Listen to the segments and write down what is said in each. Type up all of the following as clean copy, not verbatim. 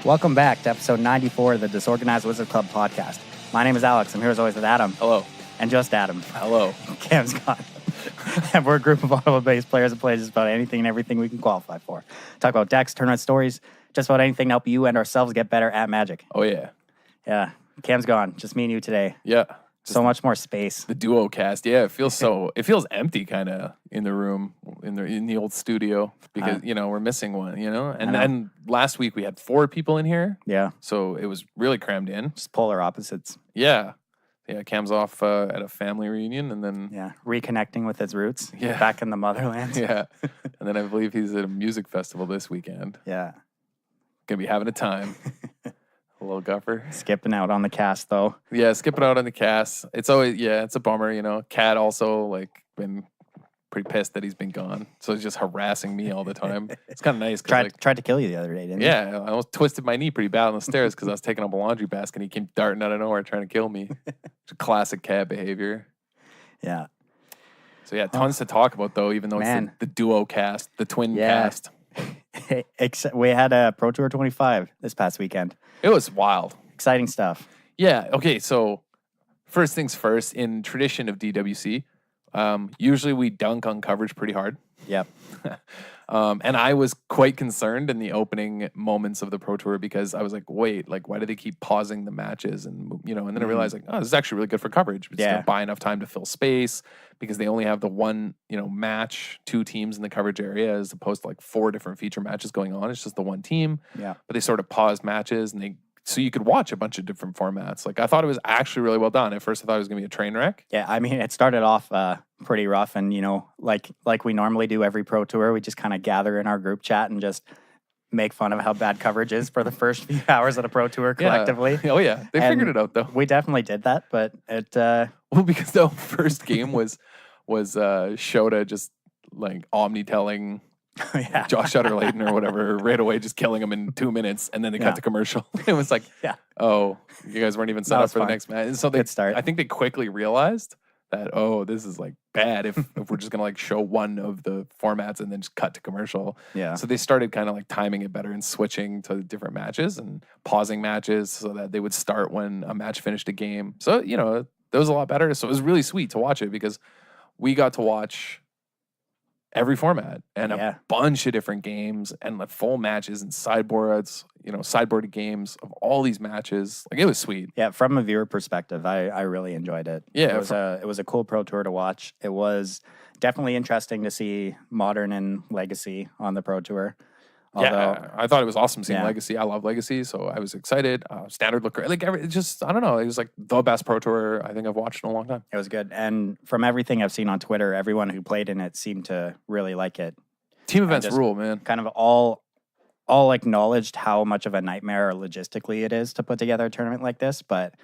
Welcome back to episode 94 of the Disorganized Wizard Club podcast. My name is Alex. I'm here as always with Adam. Hello. And just Adam. Hello. Cam's gone. And we're a group of Ottawa-based players that play just about anything and everything we can qualify for. Talk about decks, tournament stories, just about anything to help you and ourselves get better at Magic. Oh, yeah. Yeah. Cam's gone. Just me and you today. Yeah. So much more space. The duo cast. Yeah, it feels empty kind of in the room, in the old studio because, we're missing one, And then last week we had 4 people in here. Yeah. So it was really crammed in. Just polar opposites. Yeah. Yeah, Cam's off at a family reunion and then... Yeah, reconnecting with his roots. Yeah. Back in the motherland. Yeah. And then I believe he's at a music festival this weekend. Yeah. Gonna be having a time. A little guffer. Skipping out on the cast, though. Yeah, skipping out on the cast. It's always, it's a bummer, Cat also, been pretty pissed that he's been gone. So he's just harassing me all the time. It's kind of nice. Tried to kill you the other day, didn't he? Yeah, I almost twisted my knee pretty bad on the stairs because I was taking up a laundry basket and he came darting out of nowhere trying to kill me. It's classic Cat behavior. Yeah. So, tons to talk about, though, even though it's the duo cast, the twin cast. We had a Pro Tour 25 this past weekend. It was wild. Exciting stuff. Yeah. Okay. So first things first, in tradition of DWC, usually we dunk on coverage pretty hard. Yep. And I was quite concerned in the opening moments of the Pro Tour because I was like, wait, why do they keep pausing the matches? And, and then I realized this is actually really good for coverage. It's going to buy enough time to fill space because they only have the one, match, 2 teams in the coverage area as opposed to 4 different feature matches going on. It's just the one team. Yeah. But they sort of paused matches and so you could watch a bunch of different formats. I thought it was actually really well done. At first I thought it was going to be a train wreck. Yeah. I mean, it started off pretty rough and, like we normally do every Pro Tour, we just kind of gather in our group chat and just make fun of how bad coverage is for the first few hours of the Pro Tour collectively. Yeah. Oh, yeah. They figured it out, though. We definitely did that, but it... Well, because the first game was Shota just, omni-telling... Josh Utter-Layton or whatever, right away just killing him in 2 minutes, and then they cut the commercial. It was oh, you guys weren't even set up for the next match. And so good start. I think they quickly realized that, this is bad if we're just gonna show one of the formats and then just cut to commercial. Yeah. So they started kind of timing it better and switching to different matches and pausing matches so that they would start when a match finished a game. So, that was a lot better. So it was really sweet to watch it because we got to watch every format and a bunch of different games and full matches and sideboards, sideboarded games of all these matches. It was sweet. Yeah, from a viewer perspective, I really enjoyed it. Yeah, it was a cool Pro Tour to watch. It was definitely interesting to see Modern and Legacy on the Pro Tour. Although, I thought it was awesome seeing Legacy. I love Legacy, so I was excited. Standard looked great. I don't know. It was the best Pro Tour I think I've watched in a long time. It was good. And from everything I've seen on Twitter, everyone who played in it seemed to really like it. Team events rule, man. Kind of all acknowledged how much of a nightmare logistically it is to put together a tournament like this, but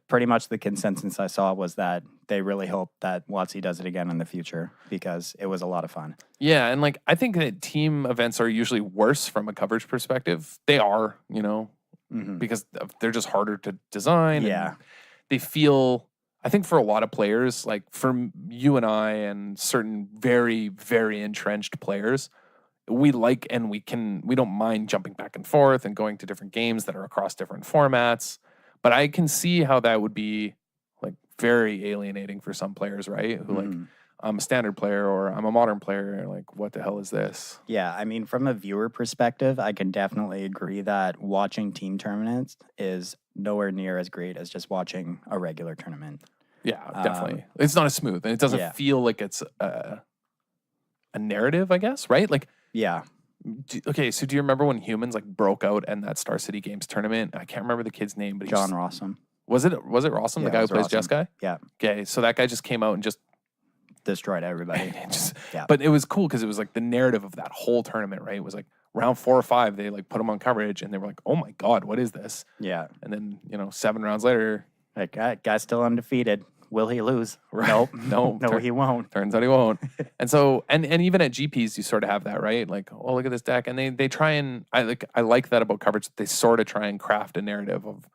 pretty much the consensus I saw was that they really hope that WotC does it again in the future because it was a lot of fun. Yeah, and I think that team events are usually worse from a coverage perspective. They are, because they're just harder to design. Yeah. They feel, I think for a lot of players, for you and I and certain very, very entrenched players, we don't mind jumping back and forth and going to different games that are across different formats. But I can see how that would be very alienating for some players, right? Who I'm a standard player or I'm a modern player. What the hell is this? Yeah, I mean, from a viewer perspective, I can definitely agree that watching team tournaments is nowhere near as great as just watching a regular tournament. Yeah, definitely. It's not as smooth, and it doesn't feel like it's a narrative, I guess, right? Yeah. Okay, so do you remember when Humans broke out in that Star City Games tournament? I can't remember the kid's name, but John Rossum. Was it Rossum, the guy who plays Jess guy? Yeah. Okay, so that guy just came out and just destroyed everybody. But it was cool because it was the narrative of that whole tournament, right? It was round 4 or 5, they put him on coverage and they were oh my God, what is this? Yeah. And then, 7 rounds later. Guy's still undefeated. Will he lose? Right. Nope. No, he won't. Turns out he won't. And so, and even at GPs, you sort of have that, right? Oh, look at this deck. And they try and, I like that about coverage. They sort of try and craft a narrative of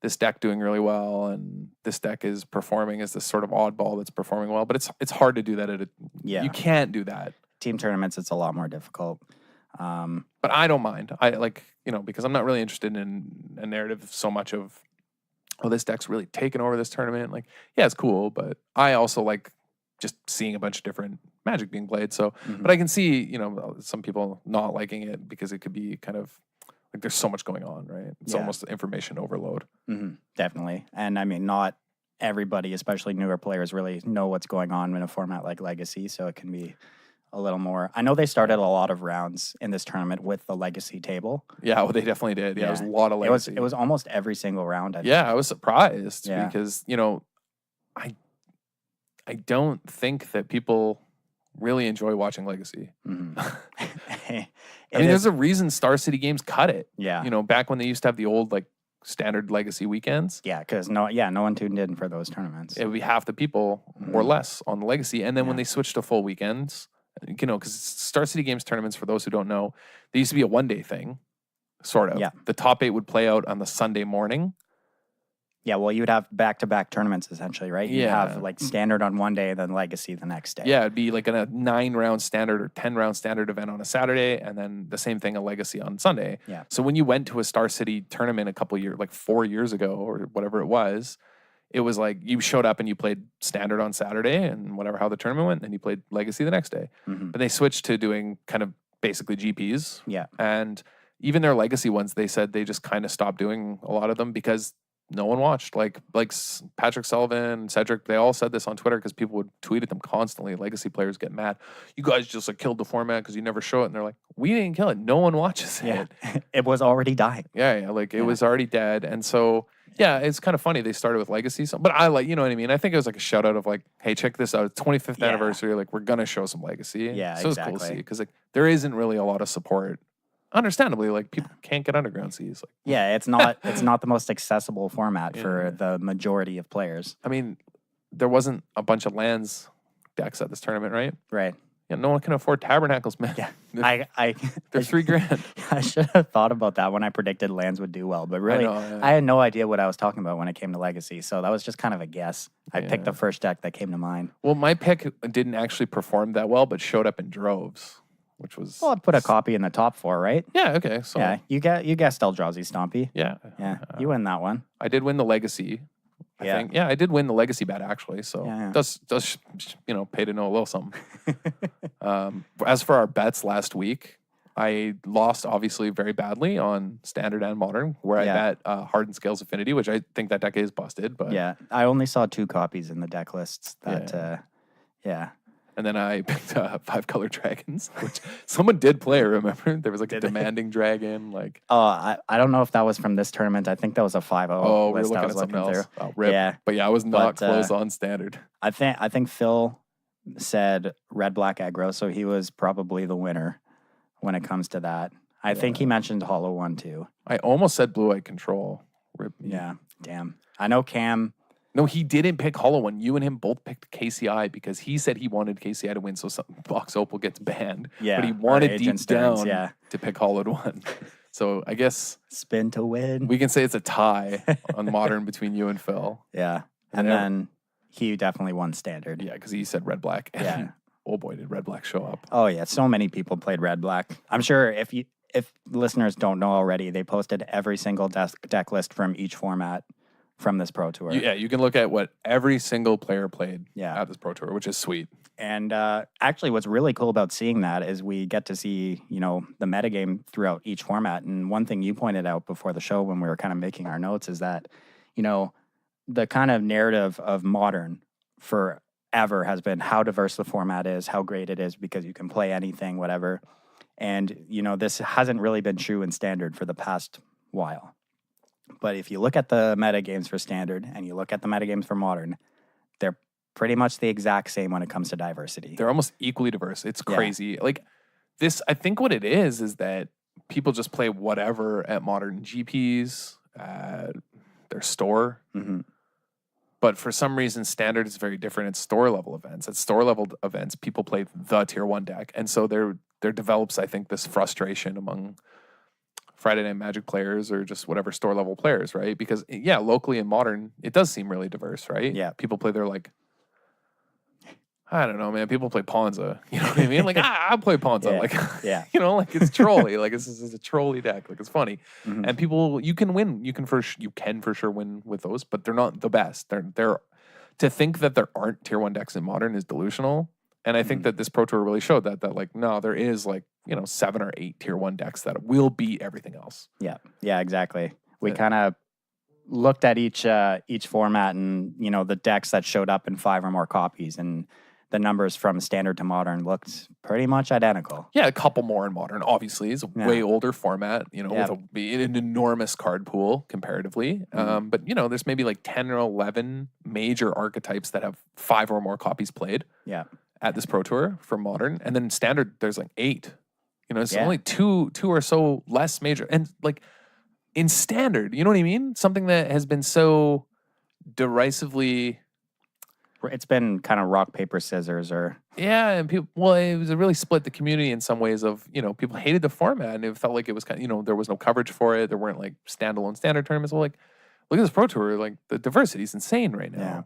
this deck doing really well and this deck is performing as this sort of oddball that's performing well. But it's hard to do that you can't do that. Team tournaments, it's a lot more difficult. But I don't mind. I like, because I'm not really interested in a narrative so much of, oh, this deck's really taken over this tournament. Like, yeah, it's cool, but I also like just seeing a bunch of different Magic being played. So, but I can see, some people not liking it because it could be kind of like there's so much going on, right? It's almost information overload. Definitely. And I mean, not everybody, especially newer players, really know what's going on in a format like Legacy. So it can be a little more. I know they started a lot of rounds in this tournament with the Legacy table. Yeah, well, they definitely did. Yeah, it was a lot of Legacy. It was almost every single round. I was surprised because, I don't think that people really enjoy watching Legacy. I mean, there's a reason Star City Games cut it. Yeah. Back when they used to have the old like standard Legacy weekends. Yeah, because no one tuned in for those tournaments. It would be half the people or less on the Legacy. And then when they switched to full weekends, because Star City Games tournaments, for those who don't know, they used to be a one-day thing, sort of. Yeah. The top 8 would play out on the Sunday morning. Yeah, well, you'd have back-to-back tournaments, essentially, right? You'd have, like, Standard on one day, then Legacy the next day. Yeah, it'd be like a 9-round Standard or 10-round Standard event on a Saturday, and then the same thing, a Legacy on Sunday. Yeah. So when you went to a Star City tournament a couple years, like 4 years ago or whatever it was like you showed up and you played Standard on Saturday and how the tournament went, and you played Legacy the next day. But they switched to doing kind of basically GPs. Yeah. And even their Legacy ones, they said they just kind of stopped doing a lot of them because no one watched. Like Patrick Sullivan, Cedric, they all said this on Twitter because people would tweet at them constantly. Legacy players get mad. You guys just like killed the format because you never show it. And they're like, we didn't kill it. No one watches it. It was already dying. Yeah. Like it was already dead. And so, yeah, it's kind of funny. They started with Legacy. But I like, you know what I mean? I think it was like a shout out of like, hey, check this out. It's 25th anniversary. Like we're going to show some Legacy. Yeah, so exactly. It's cool to see because like there isn't really a lot of support. Understandably, like people can't get underground seas. Like, it's not the most accessible format for the majority of players. I mean, there wasn't a bunch of lands decks at this tournament, right? Right. Yeah, no one can afford Tabernacles, man. Yeah, they're $3,000. I should have thought about that when I predicted lands would do well, but really, I had no idea what I was talking about when it came to Legacy, so that was just kind of a guess. I picked the first deck that came to mind. Well, my pick didn't actually perform that well, but showed up in droves. Which was I put a copy in the top 4, right? Yeah, okay. So yeah, you guessed Eldrazi Stompy. Yeah. You win that one. I did win the Legacy. I think. Yeah, I did win the Legacy bet actually. So does pay to know a little something. As for our bets last week, I lost obviously very badly on Standard and Modern, where I bet Hardened Scales Affinity, which I think that deck is busted. But I only saw 2 copies in the deck lists. That And then I picked 5-color dragons, which someone did play. Remember, there was like a demanding dragon. Like, I don't know if that was from this tournament. I think that was a 5-0. Oh, we were looking at something else. Oh, rip. Yeah, but I was not close on Standard. I think Phil said red black aggro, so he was probably the winner when it comes to that. I think he mentioned Hollow One too. I almost said Blue Eye Control. Rip me. Yeah, damn. I know Cam. No, he didn't pick Hollow One. You and him both picked KCI because he said he wanted KCI to win, so Box Opal gets banned. Yeah, but he wanted deep Stearns, down to pick Hollow One. So I guess spin to win. We can say it's a tie on Modern between you and Phil. Yeah, and then he definitely won Standard. Yeah, because he said red black. Yeah. Oh boy, did red black show up. Oh yeah, so many people played red black. I'm sure if listeners don't know already, they posted every single deck list from each format from this Pro Tour. Yeah, you can look at what every single player played at this Pro Tour, which is sweet. And actually, what's really cool about seeing that is we get to see, the metagame throughout each format. And one thing you pointed out before the show when we were kind of making our notes is that, the kind of narrative of Modern forever has been how diverse the format is, how great it is because you can play anything, whatever. And, this hasn't really been true in Standard for the past while. But if you look at the metagames for Standard and you look at the metagames for Modern, they're pretty much the exact same when it comes to diversity. They're almost equally diverse. It's crazy. Like this, I think what it is that people just play whatever at Modern GPs, their store. Mm-hmm. But for some reason, Standard is very different at store level events. At store level events, people play the tier 1 deck. And so there develops, I think, this frustration among Friday Night Magic players or just whatever store level players, right? Because locally in Modern, it does seem really diverse, right? Yeah. People play their I don't know, man. People play Ponza. You know what I mean? Like, I play Ponza. Yeah. Like, Yeah. you know, like it's trolly. Like it's a trolly deck. Like it's funny. Mhm. And people, you can win. You can for sure win with those, but they're not the best. They're to think that there aren't tier 1 decks in Modern is delusional. And I think Mhm. that this Pro Tour really showed that like, no, there is like, 7 or 8 tier 1 decks that will beat everything else. Yeah. Yeah, exactly. We Yeah. kind of looked at each format and, the decks that showed up in 5 or more copies, and the numbers from Standard to Modern looked pretty much identical. Yeah, a couple more in Modern. Obviously, it's a way older format, with an enormous card pool comparatively. But there's maybe like 10 or 11 major archetypes that have 5 or more copies played. Yeah. At this Pro Tour for Modern, and then Standard, there's like 8. It's Yeah. only two or so less major, and like in Standard, you know what I mean? Something that has been so derisively. It's been kind of rock, paper, scissors, or And people, well, it was really split the community in some ways of, people hated the format and it felt like it was kind of, there was no coverage for it. There weren't like standalone Standard tournaments. Well, like, look at this Pro Tour. Like, the diversity is insane right now.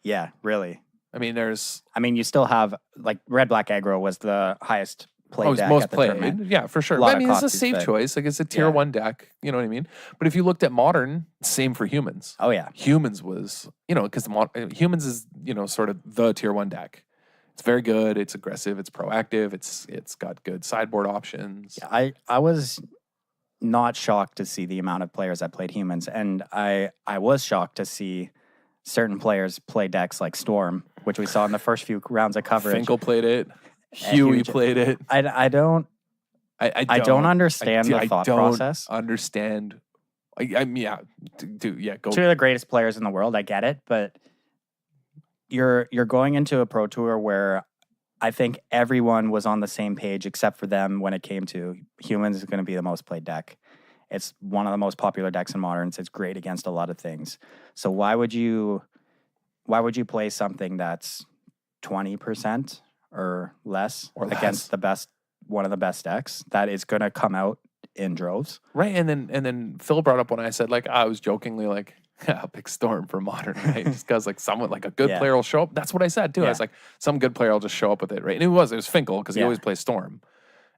Yeah, really. I mean, you still have, like, Red Black Aggro was the highest played deck most at the played. tournament. Yeah, for sure. Lot I of mean, it's a copies, safe but- choice. Like, it's a tier Yeah. 1 deck. You know what I mean? But if you looked at Modern, same for Humans. Oh, yeah. Humans was, because Humans is, sort of the tier 1 deck. It's very good. It's aggressive. It's proactive. It's got good sideboard options. Yeah, I was not shocked to see the amount of players that played Humans, and I was shocked to see certain players play decks like Storm, which we saw in the first few rounds of coverage. Finkel played it. Huey played it. I don't understand the thought process. Understand. I mean, yeah, dude, yeah, go. Two of the greatest players in the world, I get it, but you're going into a Pro Tour where I think everyone was on the same page except for them when it came to Humans is going to be the most played deck. It's one of the most popular decks in Moderns. It's great against a lot of things. So why would you play something that's 20% or less against one of the best decks that is going to come out in droves? Right, and then Phil brought up when I said, like, I was jokingly like, I'll pick Storm for Modern, right? Just because like someone, like a good player will show up. That's what I said too. I was like, some good player will just show up with it, right? And it was Finkel because he always plays Storm,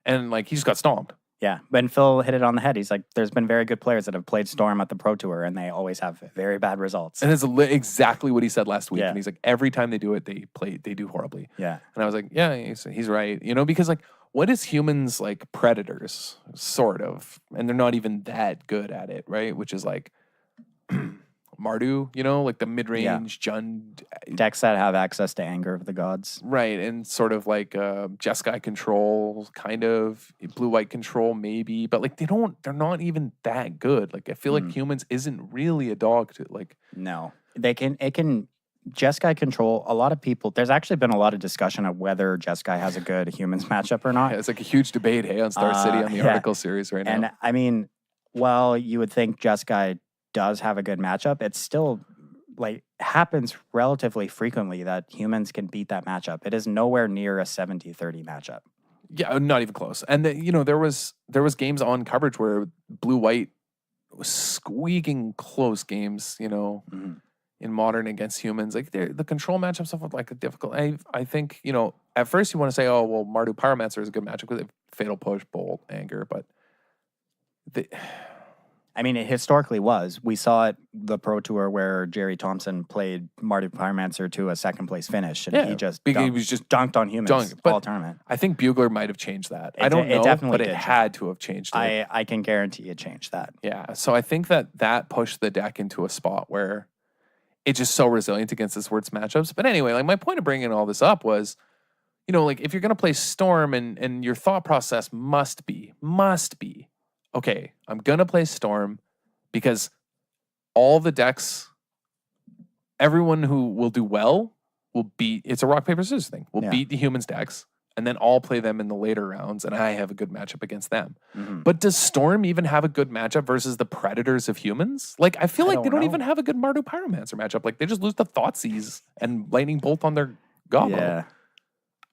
and like he just got stomped. Yeah, but Phil hit it on the head. He's like, there's been very good players that have played Storm at the Pro Tour, and they always have very bad results. And it's exactly what he said last week. Yeah. And he's like, every time they do it, they do horribly. Yeah. And I was like, yeah, he's right. Because like, what is Humans like Predators, sort of, and they're not even that good at it, right? Which is like Mardu, like the mid-range Jund decks that have access to Anger of the Gods. Right, and sort of like Jeskai control, kind of blue-white control, maybe, but like they're not even that good. Like I feel like Humans isn't really a dog to like. No, it can Jeskai control. A lot of people. There's actually been a lot of discussion of whether Jeskai has a good Humans matchup or not. Yeah, it's like a huge debate, on Star City on the article series right now. And I mean, while you would think Jeskai does have a good matchup, it's still like happens relatively frequently that Humans can beat that matchup. It is nowhere near a 70-30 matchup. Yeah, not even close. And there was games on coverage where blue white was squeaking close games, in Modern against Humans. Like the control matchup stuff was like a difficult. I think, at first you want to say, oh well, Mardu Pyromancer is a good matchup with Fatal Push, Bolt, Anger, but I mean, it historically was. We saw it the Pro Tour where Jerry Thompson played Marty Pyromancer to a second place finish, and he was just dunked on Humans all tournament. I think Bugler might have changed that. I don't know, definitely but it had to have changed it. I can guarantee it changed that. Yeah, so I think that pushed the deck into a spot where it's just so resilient against this Words matchups. But anyway, like my point of bringing all this up was, like if you're going to play Storm and your thought process must be, okay, I'm going to play Storm because all the decks, everyone who will do well will beat, it's a rock, paper, scissors thing, will beat the Humans decks, and then I'll play them in the later rounds, and I have a good matchup against them. Mm-hmm. But does Storm even have a good matchup versus the Predators of Humans? Like, I feel like they don't even have a good Mardu Pyromancer matchup. Like, they just lose to Thoughtseize and Lightning Bolt on their goblet. Yeah.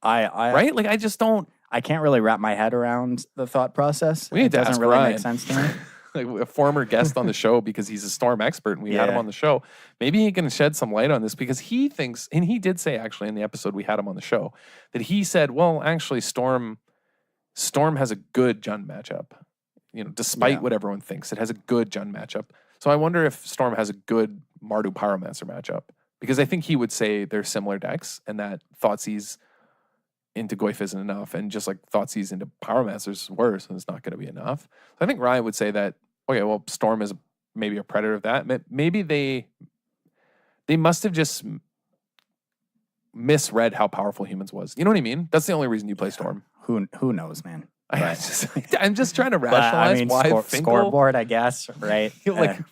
Right? Like, I just don't. I can't really wrap my head around the thought process. We need it to doesn't ask really Ryan. make sense to me. like a former guest on the show because he's a Storm expert and we had him on the show. Maybe he can shed some light on this because he thinks, and he did say actually in the episode we had him on the show, that he said, well, actually Storm has a good Jund matchup. Despite what everyone thinks, it has a good Jund matchup. So I wonder if Storm has a good Mardu Pyromancer matchup. Because I think he would say they're similar decks and that Thoughtseize into Goyf isn't enough, and just like Thoughtseize into Pyromancer is worse, and it's not going to be enough. So I think Ryan would say that, okay, well, Storm is maybe a predator of that. Maybe they must have just misread how powerful Humans was. You know what I mean? That's the only reason you play Storm. Who knows, man? I'm just trying to rationalize why Finkel, scoreboard, I guess, right?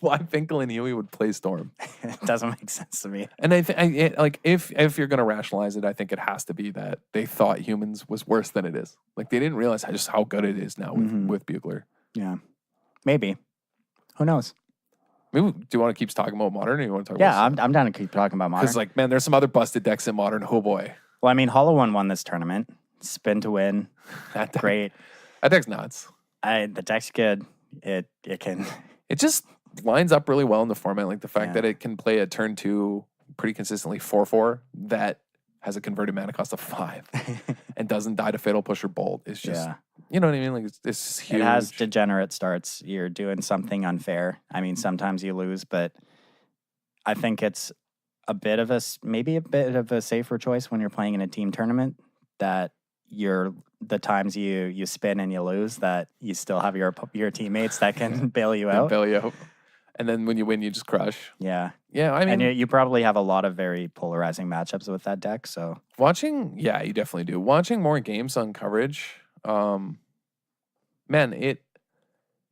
Why Finkel and Huey would play Storm. It doesn't make sense to me. And I think, like, if you're gonna rationalize it, I think it has to be that they thought Humans was worse than it is. Like they didn't realize just how good it is now with Bugler. Yeah, maybe. Who knows? Maybe, do you want to keep talking about Modern, or you want to talk? Yeah, I'm down to keep talking about Modern. Because like, man, there's some other busted decks in Modern. Oh boy. Well, I mean, Hollow One won this tournament. Spin to win. That deck, great. That deck's nuts. The deck's good. It can. It just lines up really well in the format. Like the fact that it can play a turn 2 pretty consistently 4/4 that has a converted mana cost of 5 and doesn't die to Fatal Push or Bolt. It's just, you know what I mean? Like it's huge. It has degenerate starts. You're doing something unfair. I mean, sometimes you lose, but I think it's maybe a bit of a safer choice when you're playing in a team tournament that the times you spin and you lose, that you still have your teammates that can bail you out. And then when you win, you just crush. Yeah. Yeah, I mean... And you probably have a lot of very polarizing matchups with that deck, so... you definitely do. Watching more games on coverage, man,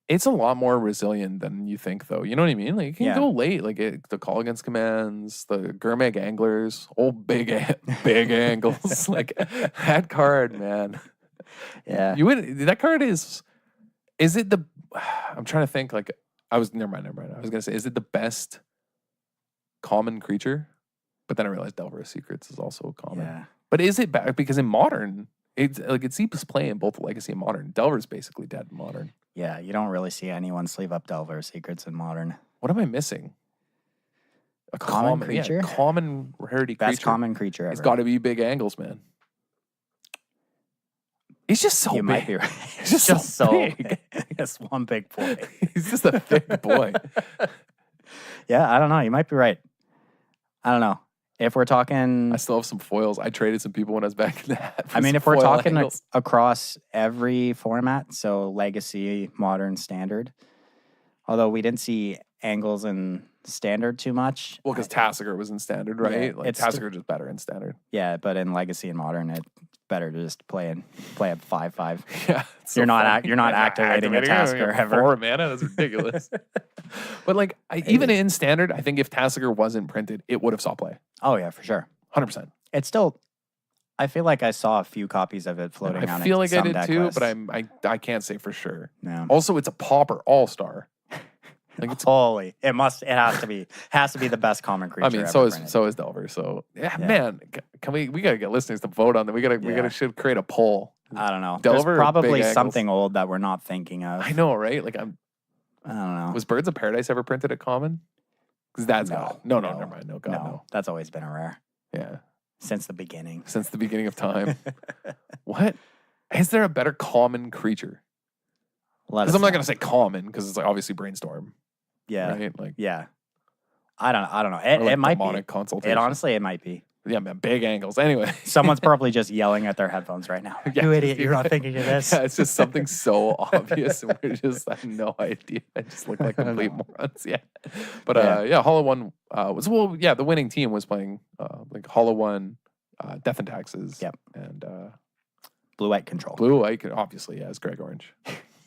it's a lot more resilient than you think, though. You know what I mean? Like, it can go late. Like, the Call Against Commands, the Gurmag Anglers, old big angles. Like, that card, man. Yeah. That card is it the... I'm trying to think, like... Never mind. I was going to say, is it the best common creature? But then I realized Delver of Secrets is also common. Yeah. But is it bad? Because in Modern, it's seems play in both Legacy and Modern. Delver's basically dead in Modern. Yeah, you don't really see anyone sleeve up Delver of Secrets in Modern. What am I missing? A common creature? Yeah, common rarity creature. Best common creature ever. It's got to be big angles, man. He's just so big. Might be right. He's just so big. He's one big boy. He's just a thick boy. Yeah, I don't know. You might be right. I don't know. If we're talking... I still have some foils. I traded some people when I was back in that. I mean, if we're talking across every format, so Legacy, Modern, Standard, although we didn't see angles in Standard too much. Well, because Tassiger was in Standard, right? Yeah, like Tassiger just better in Standard. Yeah, but in Legacy and Modern, it's better to just play a 5/5. Yeah, you're not activating a Tassiger ever. 4 mana, that's ridiculous. But like, even in Standard, I think if Tassiger wasn't printed, it would have saw play. Oh yeah, for sure, 100%. It's still. I feel like I saw a few copies of it floating around. I feel like I did too, but I can't say for sure. No. Also, it's a Pauper All-Star. Like it's holy. It has to be the best common creature. I mean, so is Delver. So man, can we gotta get listeners to vote on that. We should create a poll. I don't know. Delver, there's probably something old that we're not thinking of. I know, right? Like I don't know. Was Birds of Paradise ever printed at common? Because that's no, never mind. No. That's always been a rare. Yeah, since the beginning. Since the beginning of time. What? Is there a better common creature? Because I'm not gonna say common because it's like obviously Brainstorm. Yeah. Right? Like I don't know. It might be. Consultation. It might be. Yeah, man, big angles. Anyway. Someone's probably just yelling at their headphones right now. You idiot, you're not thinking of this. Yeah, it's just something so obvious and I have no idea. I just look like complete morons. Yeah. But Hollow One the winning team was playing like Hollow One, Death and Taxes. Yep. And Blue-White Control. Blue-White, obviously, it's Greg Orange.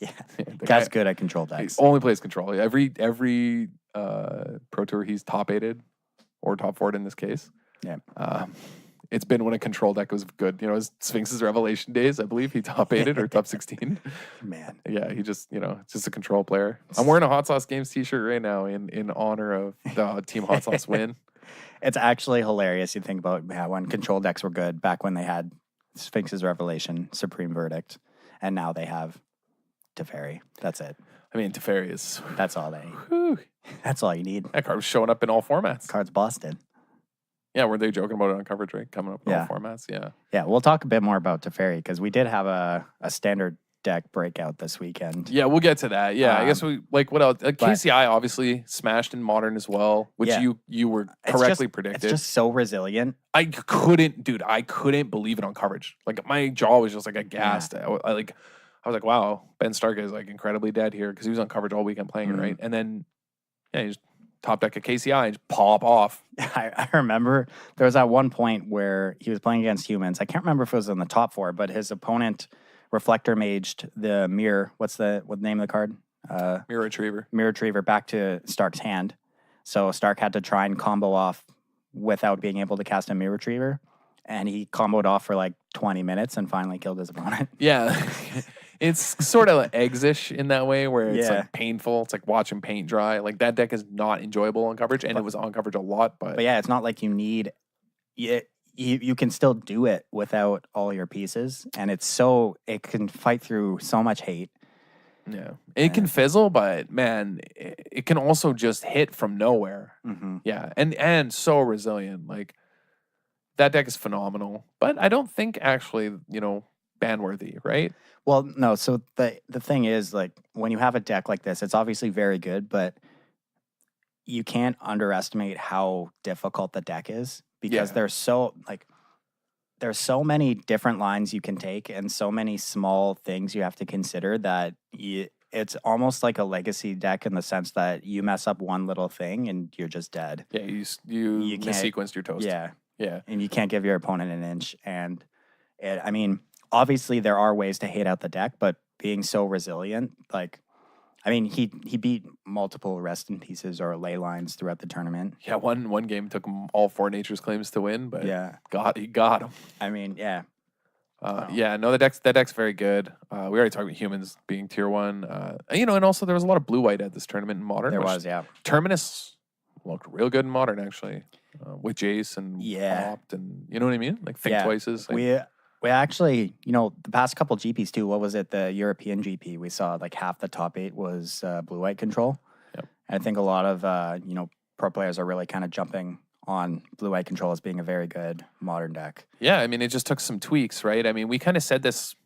Yeah, guy's good at control decks. He only plays control. Every Pro Tour he's top 8'd or top 4'd in this case. Yeah. It's been when a control deck was good. You know, his Sphinx's Revelation days, I believe he top 8'd or top 16. Man. Yeah, he just, it's just a control player. I'm wearing a Hot Sauce Games t-shirt right now in honor of the Team Hot Sauce win. It's actually hilarious. You think about when control decks were good back when they had Sphinx's Revelation, Supreme Verdict, and now they have Teferi. That's it. I mean, Teferi is... That's all That's all you need. That card was showing up in all formats. Card's busted. Yeah, were they joking about it on coverage, right? Coming up in all formats, yeah. Yeah, we'll talk a bit more about Teferi because we did have a standard deck breakout this weekend. Yeah, we'll get to that. Yeah, I guess we what else? KCI obviously smashed in Modern as well, which you were correctly predicted. It's just so resilient. I couldn't believe it on coverage. Like my jaw was just like aghast. I was like, wow, Ben Stark is like incredibly dead here because he was on coverage all weekend playing it, right? And then he just top deck at KCI and just pop off. I remember there was that one point where he was playing against humans. I can't remember if it was in the top 4, but his opponent Reflector maged the mirror. What's the name of the card? Mirror Retriever. Mirror Retriever back to Stark's hand. So Stark had to try and combo off without being able to cast a Mirror Retriever. And he comboed off for like 20 minutes and finally killed his opponent. Yeah. It's sort of like eggs-ish in that way where it's like painful. It's like watching paint dry. Like that deck is not enjoyable on coverage, and it was on coverage a lot. But yeah, it's not like you need it. You can still do it without all your pieces, and it can fight through so much hate. Yeah, it can fizzle, but man, it can also just hit from nowhere. Mm-hmm. Yeah, and so resilient. Like that deck is phenomenal, but I don't think actually ban worthy, right? Well, no. So the thing is, like when you have a deck like this, it's obviously very good, but you can't underestimate how difficult the deck is. Because there's so many different lines you can take and so many small things you have to consider that it's almost like a legacy deck in the sense that you mess up one little thing and you're just dead. Yeah, you mis-sequenced your toast. Yeah. Yeah. And you can't give your opponent an inch. And I mean, obviously there are ways to hate out the deck, but being so resilient, he beat multiple rest in pieces or ley lines throughout the tournament. Yeah, one game took him all 4 Nature's Claims to win, but he got him. I mean, yeah. Yeah, no, that deck's very good. We already talked about humans being tier 1. And also there was a lot of blue-white at this tournament in Modern. There was, yeah. Terminus looked real good in Modern, actually, with Jace and Opt, and you know what I mean? Like Think Twices. Like, we actually, the past couple GPs too, what was it, the European GP, we saw like half the top 8 was blue-white control. Yep. And I think a lot of, pro players are really kind of jumping on blue-white control as being a very good Modern deck. Yeah, I mean, it just took some tweaks, right? I mean, we kind of said this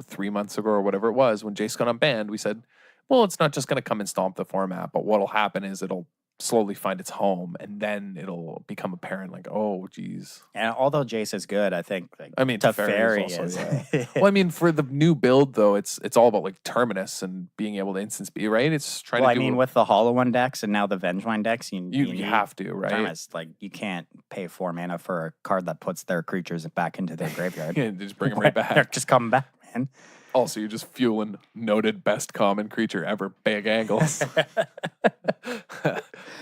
3 months ago or whatever it was when Jace got unbanned. We said, well, it's not just going to come and stomp the format, but what'll happen is it'll slowly find its home, and then it'll become apparent, like, oh, geez. And although Jace is good, I think, Teferi is. Yeah. Well, I mean, for the new build, though, it's all about, like, Terminus and being able to instance speed, right? It's trying to do... with the Hollow One decks and now the Vengevine decks, you have to, right? Terminus. Like, you can't pay 4 mana for a card that puts their creatures back into their graveyard. Yeah, just bring them right back. They're just coming back, man. Also, you're just fueling noted best common creature ever, Big Angles.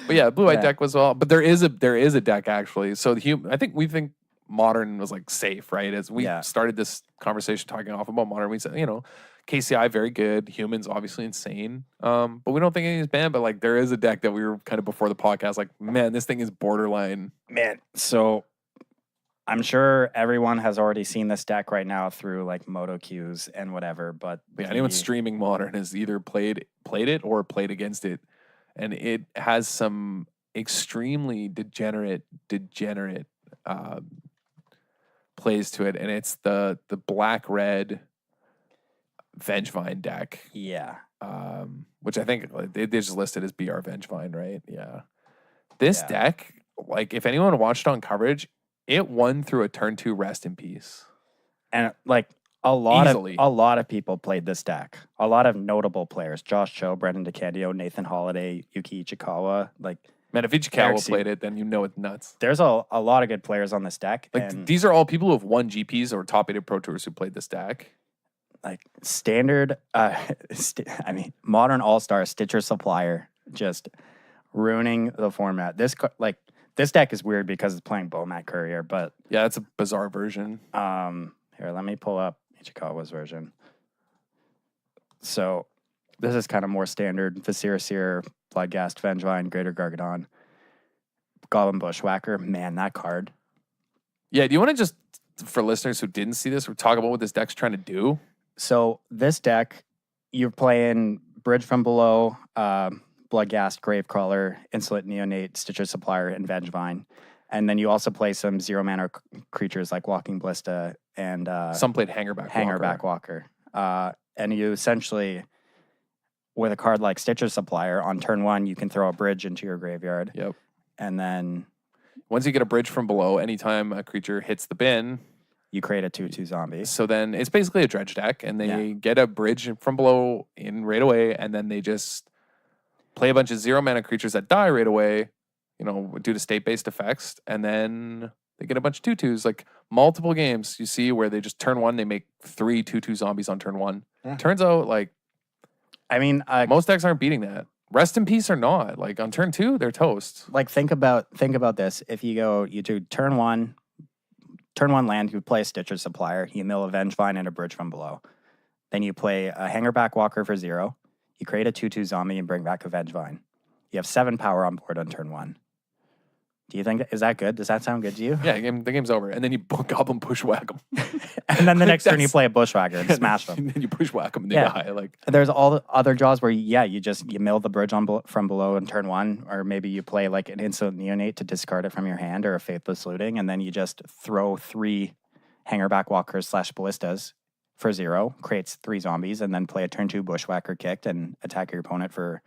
But yeah, blue-white deck was well. But there is a deck actually. So I think we think Modern was like safe, right? As we started this conversation talking off about Modern, we said, KCI very good, humans obviously insane. But we don't think anything's banned. But like there is a deck that we were kind of before the podcast, like, man, this thing is borderline. Man, so I'm sure everyone has already seen this deck right now through like Moto Qs and whatever, but anyone streaming Modern has either played it or played against it, and it has some extremely degenerate plays to it, and it's the black-red Vengevine deck. Yeah. Which I think they just listed as BR Vengevine, right? Yeah. This deck, like if anyone watched on coverage, it won through a turn 2 rest in peace. And like a lot of people played this deck. A lot of notable players. Josh Cho, Brendan DeCandio, Nathan Holiday, Yuki Ichikawa. Like, man, if Ichikawa played it, then it's nuts. There's a lot of good players on this deck. Like these are all people who have won GPs or top 8 Pro Tours who played this deck. Like standard, Modern All-Star Stitcher Supplier just ruining the format. This deck is weird because it's playing Bomat Courier, but yeah, it's a bizarre version. Here, let me pull up Ichikawa's version. So this is kind of more standard. Viscera Seer, Bloodghast, Vengevine, Greater Gargadon, Goblin Bushwhacker. Man, that card. Yeah, do you want to just, for listeners who didn't see this, talk about what this deck's trying to do? So this deck, you're playing Bridge from Below, Bloodghast, Gravecrawler, Insolent Neonate, Stitcher Supplier, and Vengevine. And then you also play some 0-mana creatures like Walking Ballista and Some played Hangerback Walker. And you essentially, with a card like Stitcher Supplier, on turn 1, you can throw a bridge into your graveyard. Yep. And then once you get a Bridge from Below, anytime a creature hits the bin, you create a 2/2 zombie. So then it's basically a dredge deck, and they get a Bridge from Below in right away, and then they just play a bunch of 0-mana creatures that die right away, due to state-based effects, and then they get a bunch of 2/2s, like multiple games you see where they just turn 1, they make 3 2/2 zombies on turn 1. Yeah. Turns out, most decks aren't beating that. Rest in Peace or not. Like, on turn 2, they're toast. Like, think about this. If you do turn 1 land, you play a Stitcher Supplier, you mill a Vengevine and a Bridge from Below. Then you play a Hangerback Walker for 0. You create a 2/2 zombie and bring back a Vengevine. You have 7 power on board on turn 1. Do you think, is that good? Does that sound good to you? Yeah, the game's over. And then you Goblin Bushwhack them. And then the next turn you play a Bushwhacker and smash them. And then you Bushwhack them and they die. Like, there's all the other draws where, you mill the Bridge from Below in turn 1, or maybe you play like an Insolent Neonate to discard it from your hand, or a Faithless Looting, and then you just throw 3 Hangerback Walkers / Ballistas for 0, creates 3 zombies, and then play a turn 2 Bushwhacker kicked and attack your opponent for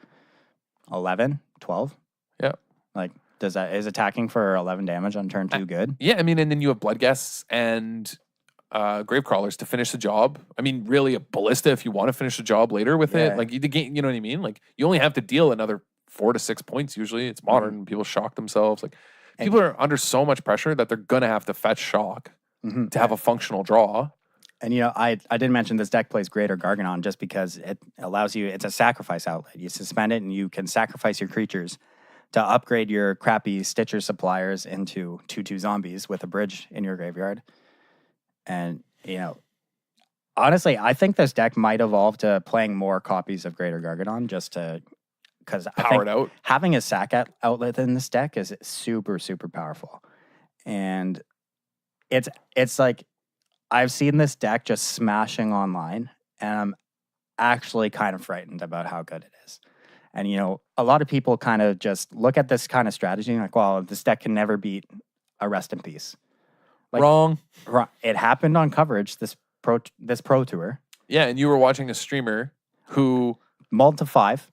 11, 12. Yeah. Like, is attacking for 11 damage on turn 2 good? Yeah, and then you have Bloodghasts and Gravecrawlers to finish the job. Really a Ballista if you want to finish the job later with it. Like, the game, you know what I mean? Like, you only have to deal another 4 to 6 points usually. It's modern. People shock themselves. Like, people are under so much pressure that they're going to have to fetch shock to have a functional draw. And, I didn't mention this deck plays Greater Garganon just because it allows you, it's a sacrifice outlet. You suspend it and you can sacrifice your creatures to upgrade your crappy Stitcher Suppliers into 2/2 zombies with a bridge in your graveyard. And, honestly, I think this deck might evolve to playing more copies of Greater Garganon just to, because I think out. having a sack outlet in this deck is super, super powerful. And it's like, I've seen this deck just smashing online, and I'm actually kind of frightened about how good it is. And, a lot of people kind of just look at this kind of strategy and like, well, this deck can never beat a Rest in Peace. Like, Wrong. It happened on coverage this pro tour. Yeah, and you were watching a streamer who mulled to 5.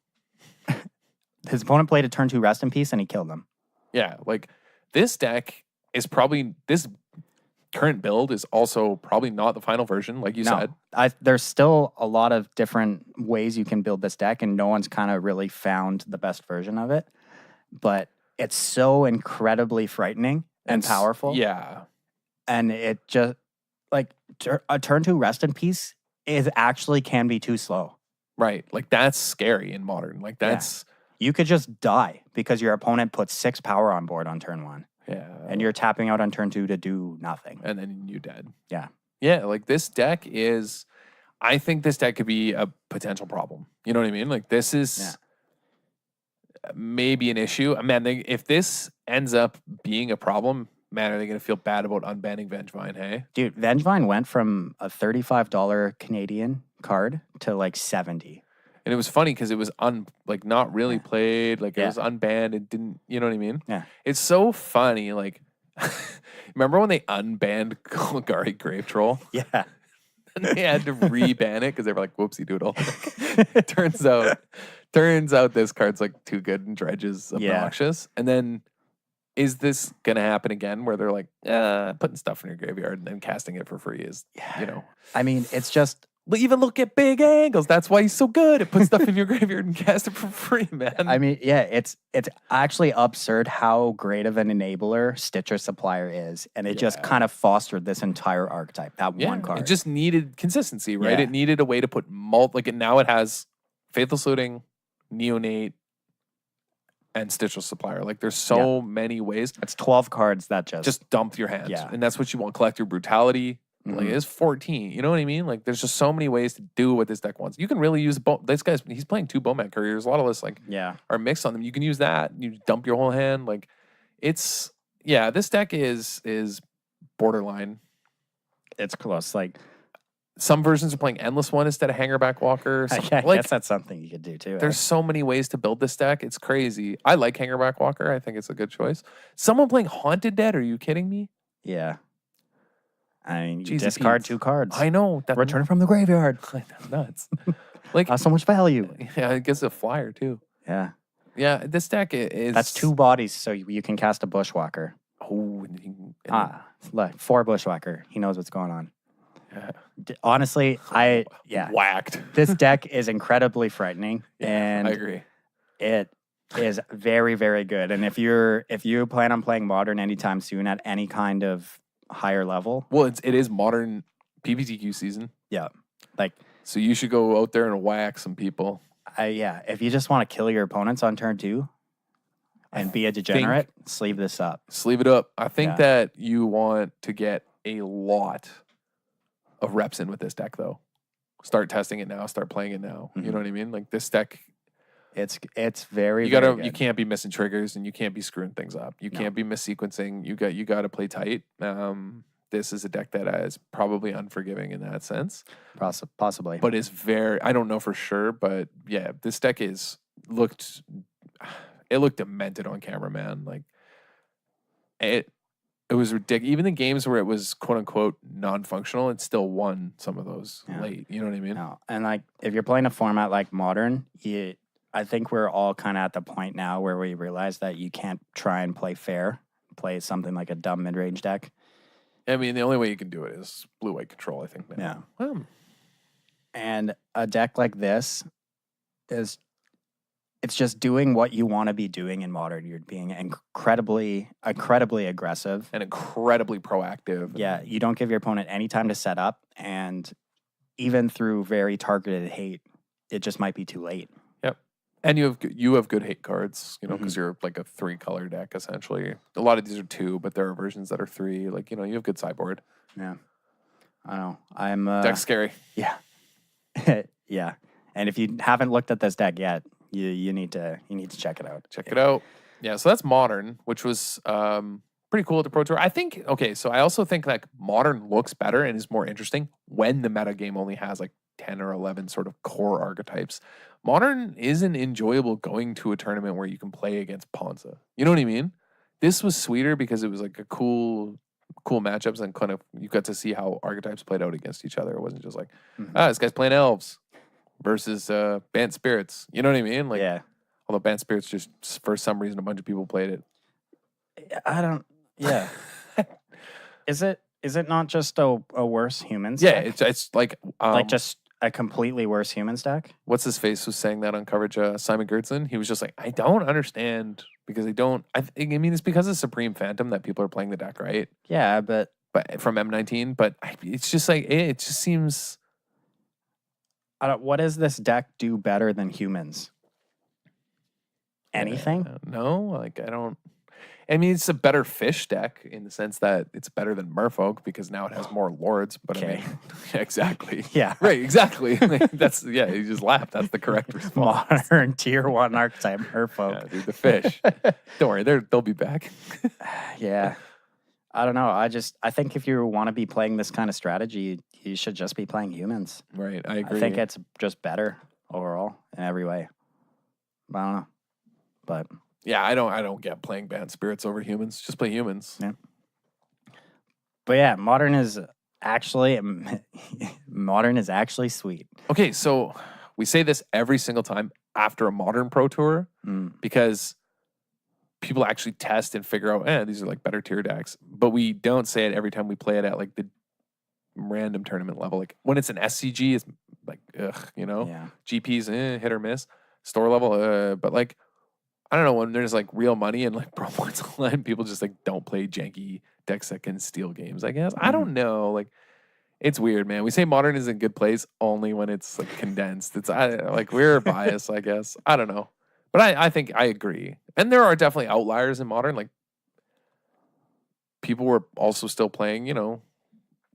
His opponent played a turn 2 Rest in Peace and he killed them. Yeah, like, this deck is probably, this current build is also probably not the final version, like you said. There's still a lot of different ways you can build this deck, and no one's kind of really found the best version of it. But it's so incredibly frightening and powerful. Yeah. And it just, like, a turn 2 Rest in Peace actually can be too slow. Right. Like, that's scary in Modern. Like, that's... Yeah. You could just die because your opponent puts 6 power on board on turn 1. Yeah. And you're tapping out on turn 2 to do nothing. And then you're dead. Yeah. Yeah, like, this deck is... I think this deck could be a potential problem. You know what I mean? Like, this is maybe an issue. Man, if this ends up being a problem, man, are they going to feel bad about unbanning Vengevine, hey? Dude, Vengevine went from a $35 Canadian card to, like, $70. And it was funny because it was not really played. Like, it was unbanned. It didn't, you know what I mean? Yeah. It's so funny. Like, remember when they unbanned Golgari Grave Troll? Yeah. And they had to reban it because they were like, whoopsie doodle. turns out this card's like too good and Dredge's obnoxious. And then is this going to happen again where they're like, putting stuff in your graveyard and then casting it for free is, I mean, it's just... Even look at Big Angles. That's why he's so good at putting stuff in your graveyard and cast it for free, man. I mean, yeah, it's actually absurd how great of an enabler Stitcher Supplier is. And it just kind of fostered this entire archetype, that one card. It just needed consistency, right? Yeah. It needed a way to put now it has Faithless Looting, Neonate, and Stitcher Supplier. Like, there's so many ways. It's 12 cards that just dump your hands. Yeah. And that's what you want. Collect your Brutality. Like, it's 14. You know what I mean? Like, there's just so many ways to do what this deck wants. You can really use this guy's. He's playing 2 Bowman Couriers. A lot of us are mixed on them. You can use that. You dump your whole hand. Like, it's this deck is borderline. It's close. Like, some versions are playing Endless One instead of Hangerback Walker. I guess that's something you could do too. There's so many ways to build this deck. It's crazy. I like Hangerback Walker. I think it's a good choice. Someone playing Haunted Dead? Are you kidding me? Yeah. I mean, you Jesus discard Pete. 2 cards. I know. Return from the graveyard. That's nuts. Like so much value. Yeah, it gets a flyer too. Yeah. Yeah, this deck is. That's 2 bodies, so you can cast a Bushwhacker. Oh, Look, 4 Bushwhacker. He knows what's going on. Yeah. Honestly, whacked. This deck is incredibly frightening, and I agree. it is very, very good. And if you plan on playing Modern anytime soon at any kind of higher level, Well, it is Modern PPTQ season. yeah, like So you should go out there and whack some people. if you just want to kill your opponents on turn 2 and be a degenerate, sleeve this up. Sleeve it up. I think that you want to get a lot of reps in with this deck, though. Start testing it now. Start playing it now. You know what I mean? Like this deck, it's very you very good. You can't be missing triggers and you can't be screwing things up. You can't be missequencing. You got to play tight. This is a deck that is probably unforgiving in that sense. Possibly. But is I don't know for sure, but yeah, this deck looked demented on camera, man. Like it was ridiculous. Even the games where it was quote unquote non-functional, it still won some of those late. You know what I mean? No. And like if you're playing a format like Modern, I think we're all kind of at the point now where we realize that you can't try and play fair, play something like a dumb mid-range deck. I mean, the only way you can do it is blue-white control, I think. Man. Yeah. And a deck like this it's just doing what you want to be doing in Modern. You're being incredibly aggressive. And incredibly proactive. Yeah, you don't give your opponent any time to set up, and even through very targeted hate, it just might be too late. Yep. And you have good hate cards, because you're like a 3-color deck, essentially. A lot of these are 2, but there are versions that are 3. Like, you have good sideboard. Yeah. I know. I'm... Deck's scary. Yeah. Yeah. And if you haven't looked at this deck yet, you need to check it out. Check it out. Yeah, so that's Modern, which was pretty cool at the Pro Tour. I think, so I also think like Modern looks better and is more interesting when the meta game only has like 10 or 11 sort of core archetypes. Modern isn't enjoyable going to a tournament where you can play against Ponza. You know what I mean? This was sweeter because it was like a cool matchups and kind of you got to see how archetypes played out against each other. It wasn't just like, this guy's playing elves versus Bant Spirits. You know what I mean? Like, yeah. Although Bant Spirits just for some reason a bunch of people played it. I don't. Yeah. Is it not just a worse humans? Yeah, deck? it's like just a completely worse humans deck. What's his face was saying that on coverage? Simon Gertzen. He was just like, I don't understand because I don't. I mean, it's because of Supreme Phantom that people are playing the deck, right? Yeah, but from M19. But it's just like it just seems. What does this deck do better than humans? Anything? No, like I don't. I mean, it's a better fish deck in the sense that it's better than Merfolk because now it has more lords. But I mean, exactly. Yeah. Right. Exactly. That's you just laughed. That's the correct response. Modern tier 1 archetype Merfolk. Yeah, dude, the fish. Don't worry, they'll be back. Yeah. I don't know. I think if you want to be playing this kind of strategy, you should just be playing humans. Right. I agree. I think it's just better overall in every way. I don't know. But yeah, I don't get playing Bant Spirits over humans. Just play humans. Yeah. But yeah, Modern is actually sweet. Okay, so we say this every single time after a Modern Pro Tour because people actually test and figure out, these are like better tier decks. But we don't say it every time we play it at like the random tournament level. Like when it's an SCG, it's like, Yeah. GP's hit or miss. Store level, but like, I don't know, when there's like real money and like pro points online, people just like don't play janky decks that can steal games, I guess. I don't know. Like, it's weird, man. We say Modern is in good place only when it's like condensed. Like we're biased, I guess. I don't know. But I think I agree. And there are definitely outliers in Modern. Like people were also still playing,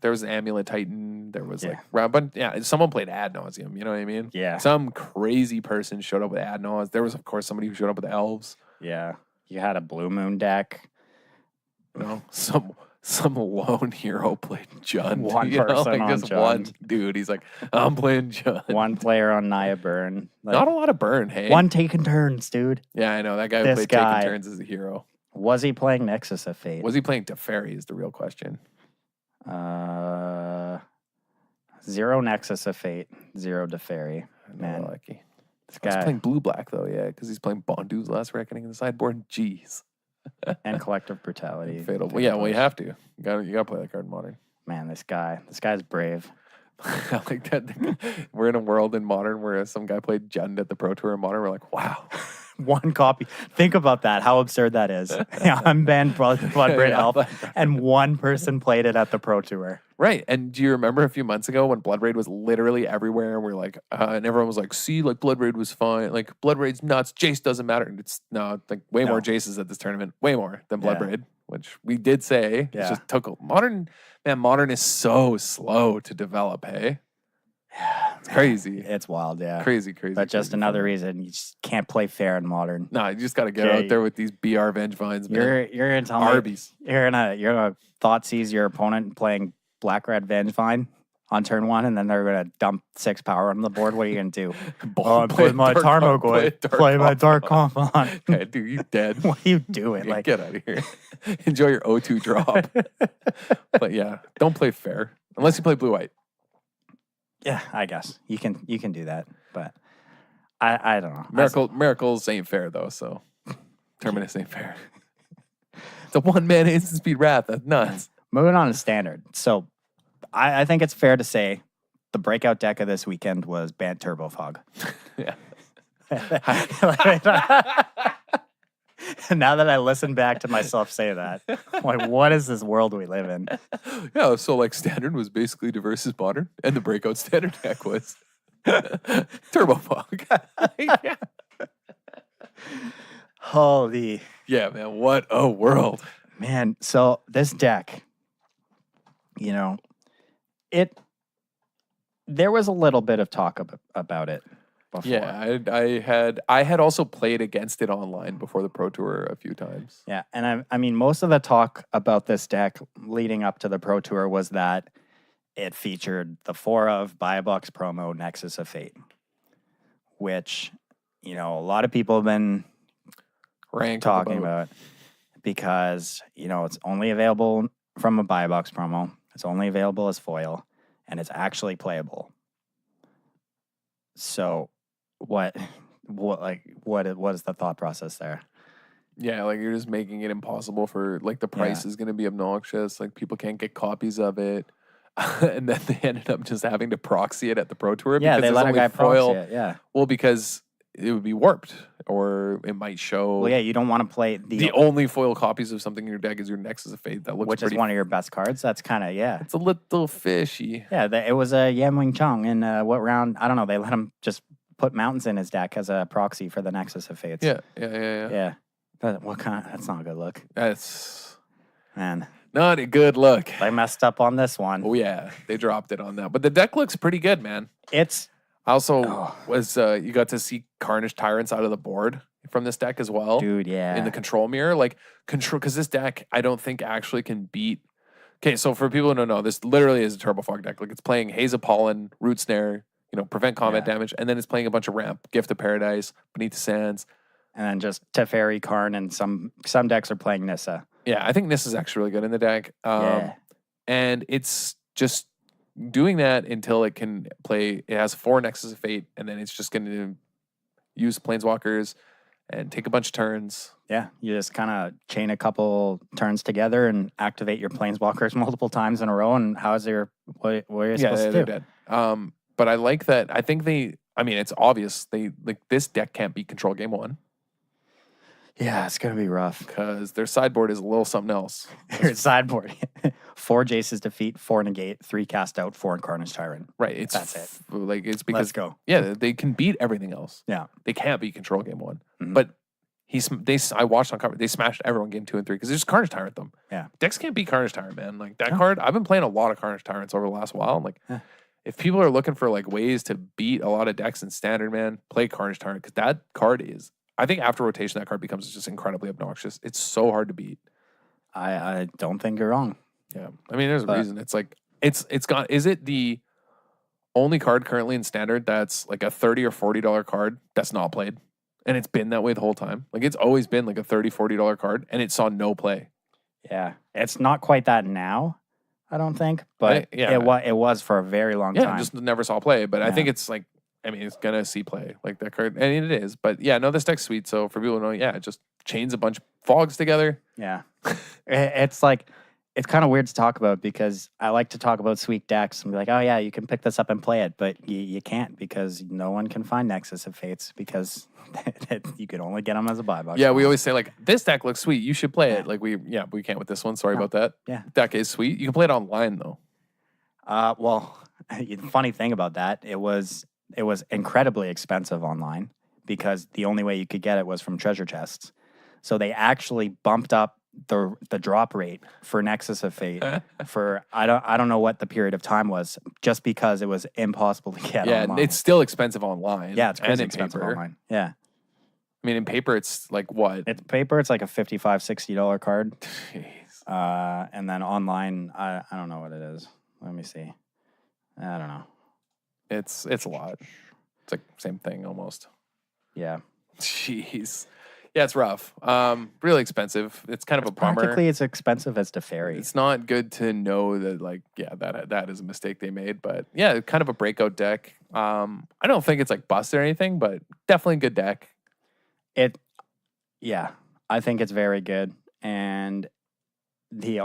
there was Amulet Titan. There was someone played Ad Nauseum. You know what I mean? Yeah. Some crazy person showed up with Ad Nauseum. There was, of course, somebody who showed up with Elves. Yeah. You had a Blue Moon deck. Some some lone hero played Jund. One you know? person like on just one Jund. dude. He's like, I'm playing Jund. One player on Nia Burn. Like, Not a lot of burn, hey? one taking turns, dude. Yeah, I know. That guy who This played guy. taking turns as a hero. Was he playing Nexus of Fate? Was he playing Teferi is the real question. 0 Nexus of Fate, 0 Teferi. Man, Lucky. this He's guy playing blue-black, though, yeah, because he's playing Bondu's Last Reckoning in the sideboard. Jeez. and Collective Brutality. Fatal. Well, yeah, well, you have to. You gotta play that card in Modern. Man, this guy's brave. I like that. We're in a world in Modern where some guy played Jund at the Pro Tour in Modern. We're like, wow. One copy. Think about that. How absurd that is. Yeah, unbanned Bloodbraid Elf, and one person played it at the Pro Tour. Right. And do you remember a few months ago when Bloodbraid was literally everywhere and we're like, and everyone was like, see, like Bloodbraid was fine. Like Bloodbraid's nuts. Jace doesn't matter. And it's like way more Jaces at this tournament, way more than Bloodbraid, which we did say. Yeah. It just took Modern. Man, Modern is so slow to develop, hey? It's crazy. It's wild, yeah. Crazy. But just crazy another fun. reason you just can't play fair in Modern. No, you just got to get out there with these BR Vengevines, man. You're gonna tell Arby's. me you're gonna thought seize your opponent playing Black Red Vengevine on turn 1, and then they're gonna dump 6 power on the board. What are you gonna do? I play my Tarmogoyf. Play my Dark Confidant. Hey, dude, you dead. What are you doing? Like, get out of here. Enjoy your O2 drop. But yeah, don't play fair unless you play blue-white. Yeah, I guess you can do that, but I don't know. Miracles ain't fair though, so Terminus ain't fair. It's a 1-man instant speed wrath. That's nuts. Moving on to Standard. So I think it's fair to say the breakout deck of this weekend was Bant Turbo Fog. Yeah. Now that I listen back to myself say that, I'm like, what is this world we live in? Yeah, so like Standard was basically diverse as Modern, and the breakout Standard deck was Turbo Fog. Yeah. Holy. Yeah, man, what a world. Man, so this deck, there was a little bit of talk about it before. Yeah, I had also played against it online before the Pro Tour a few times. Yeah, and I mean, most of the talk about this deck leading up to the Pro Tour was that it featured the 4 of Buy a Box promo Nexus of Fate, which, a lot of people have been talking about because, it's only available from a Buy a Box promo. It's only available as foil, and it's actually playable. So what is the thought process there? Yeah, like you're just making it impossible for like the price is going to be obnoxious. Like people can't get copies of it. And then they ended up just having to proxy it at the Pro Tour. Yeah, because they let a guy proxy it. Yeah. Well, because it would be warped or it might show. Well, yeah, you don't want to play the only foil copies of something in your deck is your Nexus of Fate. That looks which is one of your best cards. That's kind of, It's a little fishy. Yeah, it was a Yan Wing Chong in what round? I don't know. They let him just put mountains in his deck as a proxy for the Nexus of Fates. Yeah. But that's not a good look. That's man. Not a good look. They messed up on this one. Oh yeah, they dropped it on that. But the deck looks pretty good, man. It's also was you got to see Carnage Tyrants out of the board from this deck as well. Dude, yeah. In the control mirror. Like control because this deck I don't think actually can beat. Okay, so for people who don't know, this literally is a Turbo Fog deck. Like it's playing Haze of Pollen, Root Snare, prevent combat damage, and then it's playing a bunch of ramp, Gift of Paradise, Beneath the Sands. And then just Teferi, Karn, and some decks are playing Nissa. Yeah, I think Nissa's actually really good in the deck. And it's just doing that until it can play. It has 4 Nexus of Fate, and then it's just going to use Planeswalkers and take a bunch of turns. Yeah, you just kind of chain a couple turns together and activate your Planeswalkers multiple times in a row. And what are you supposed to do? Dead. But I like that. I think it's obvious. This deck can't beat Control Game 1. Yeah, it's going to be rough. Because their sideboard is a little something else. Their sideboard. 4 Jace's Defeat, 4 Negate, 3 Cast Out, 4 Carnage Tyrant. Right. That's it. It's because... Let's go. Yeah, they can beat everything else. Yeah. They can't beat Control Game 1. Mm-hmm. But I watched on cover. They smashed everyone Game 2 and 3 because they just Carnage Tyrant them. Yeah. Decks can't beat Carnage Tyrant, man. Like that card, I've been playing a lot of Carnage Tyrants over the last while. I'm like... If people are looking for like ways to beat a lot of decks in Standard, man, play Carnage Tyrant because that card is... I think after rotation, that card becomes just incredibly obnoxious. It's so hard to beat. I don't think you're wrong. Yeah. I mean, there's a But- reason. It's like, it's got, is it the only card currently in standard that's like a $30 or $40 card that's not played? And it's been that way the whole time. Like it's always been like a $30, $40 card and it saw no play. Yeah. It's not quite that now, I don't think, but yeah. it was for a very long Yeah, time. just never saw play. But I Yeah. think it's like, I mean, it's gonna see play like that card. I mean, it is. But yeah, no, this deck's sweet. So for people to know, yeah, it just chains a bunch of fogs together. Yeah. It's like, it's kind of weird to talk about because I like to talk about sweet decks and be like, oh yeah, you can pick this up and play it, but you can't because no one can find Nexus of Fates because you can only get them as a buy box. Yeah, we always say like, this deck looks sweet. You should play Yeah. it. Like we can't with this one. Sorry No. about that. Yeah. Deck is sweet. You can play it online though. Well, the funny thing about that, it was incredibly expensive online because the only way you could get it was from treasure chests. So they actually bumped up the drop rate for Nexus of Fate for I don't know what the period of time was, just because it was impossible to get Yeah, online. it's still expensive online. Yeah, it's and crazy in expensive paper. online. Yeah. I mean, in paper, it's like what? It's paper, it's like a $55, $60 card. Jeez. And then online, I don't know what it is. Let me see. I don't know. It's a lot. It's like same thing almost. Yeah. Jeez. Yeah, it's rough. Really expensive. It's kind of a bummer. Practically as expensive as Teferi. It's not good to know that, like, yeah, that is a mistake they made. But yeah, kind of a breakout deck. I don't think it's like bust or anything, but definitely a good deck. Yeah, I think it's very good. And the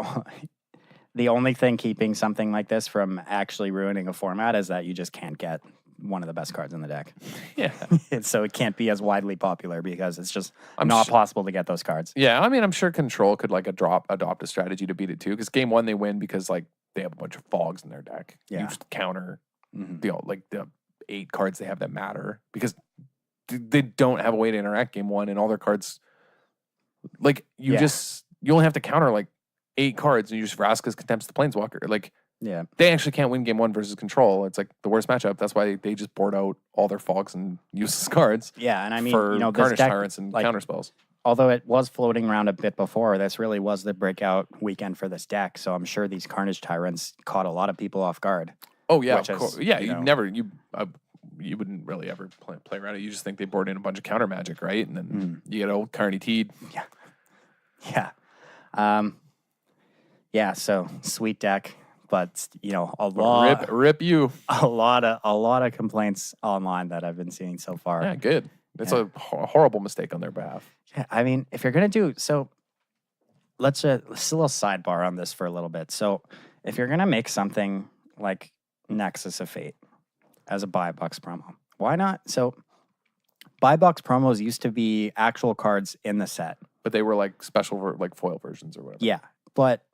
only thing keeping something like this from actually ruining a format is that you just can't get one of the best cards in the deck. Yeah. So it can't be as widely popular because it's just I'm not sh- possible to get those cards. Yeah, I mean, I'm sure Control could like adopt a strategy to beat it too. Because game one they win because like they have a bunch of fogs in their deck. Yeah. You just counter Mhm. the 8 cards they have that matter because they don't have a way to interact game one, and all their cards like you Yeah. you only have to counter like 8 cards, and you just Vraska's contempts the Planeswalker. Like Yeah. they actually can't win game one versus Control. It's like the worst matchup. That's why they just board out all their fogs and useless cards. Yeah, and I mean, for this Carnage deck, Tyrants and like, counter spells. although it was floating around a bit before, this really was the breakout weekend for this deck. So I'm sure these Carnage Tyrants caught a lot of people off guard. Oh yeah, which of is, course. Yeah. you know- You wouldn't really ever play around it. You just think they board in a bunch of counter magic, right? And then you get old Carney Teed. Yeah. Yeah, so sweet deck, but a Rip you. lot of complaints online that I've been seeing so far. Yeah, good. It's Yeah. a horrible mistake on their behalf. Yeah, I mean, if you're gonna do so, let's just a little sidebar on this for a little bit. So, if you're gonna make something like Nexus of Fate as a buy box promo, why not? So, buy box promos used to be actual cards in the set. But they were like special like foil versions or whatever. Yeah, but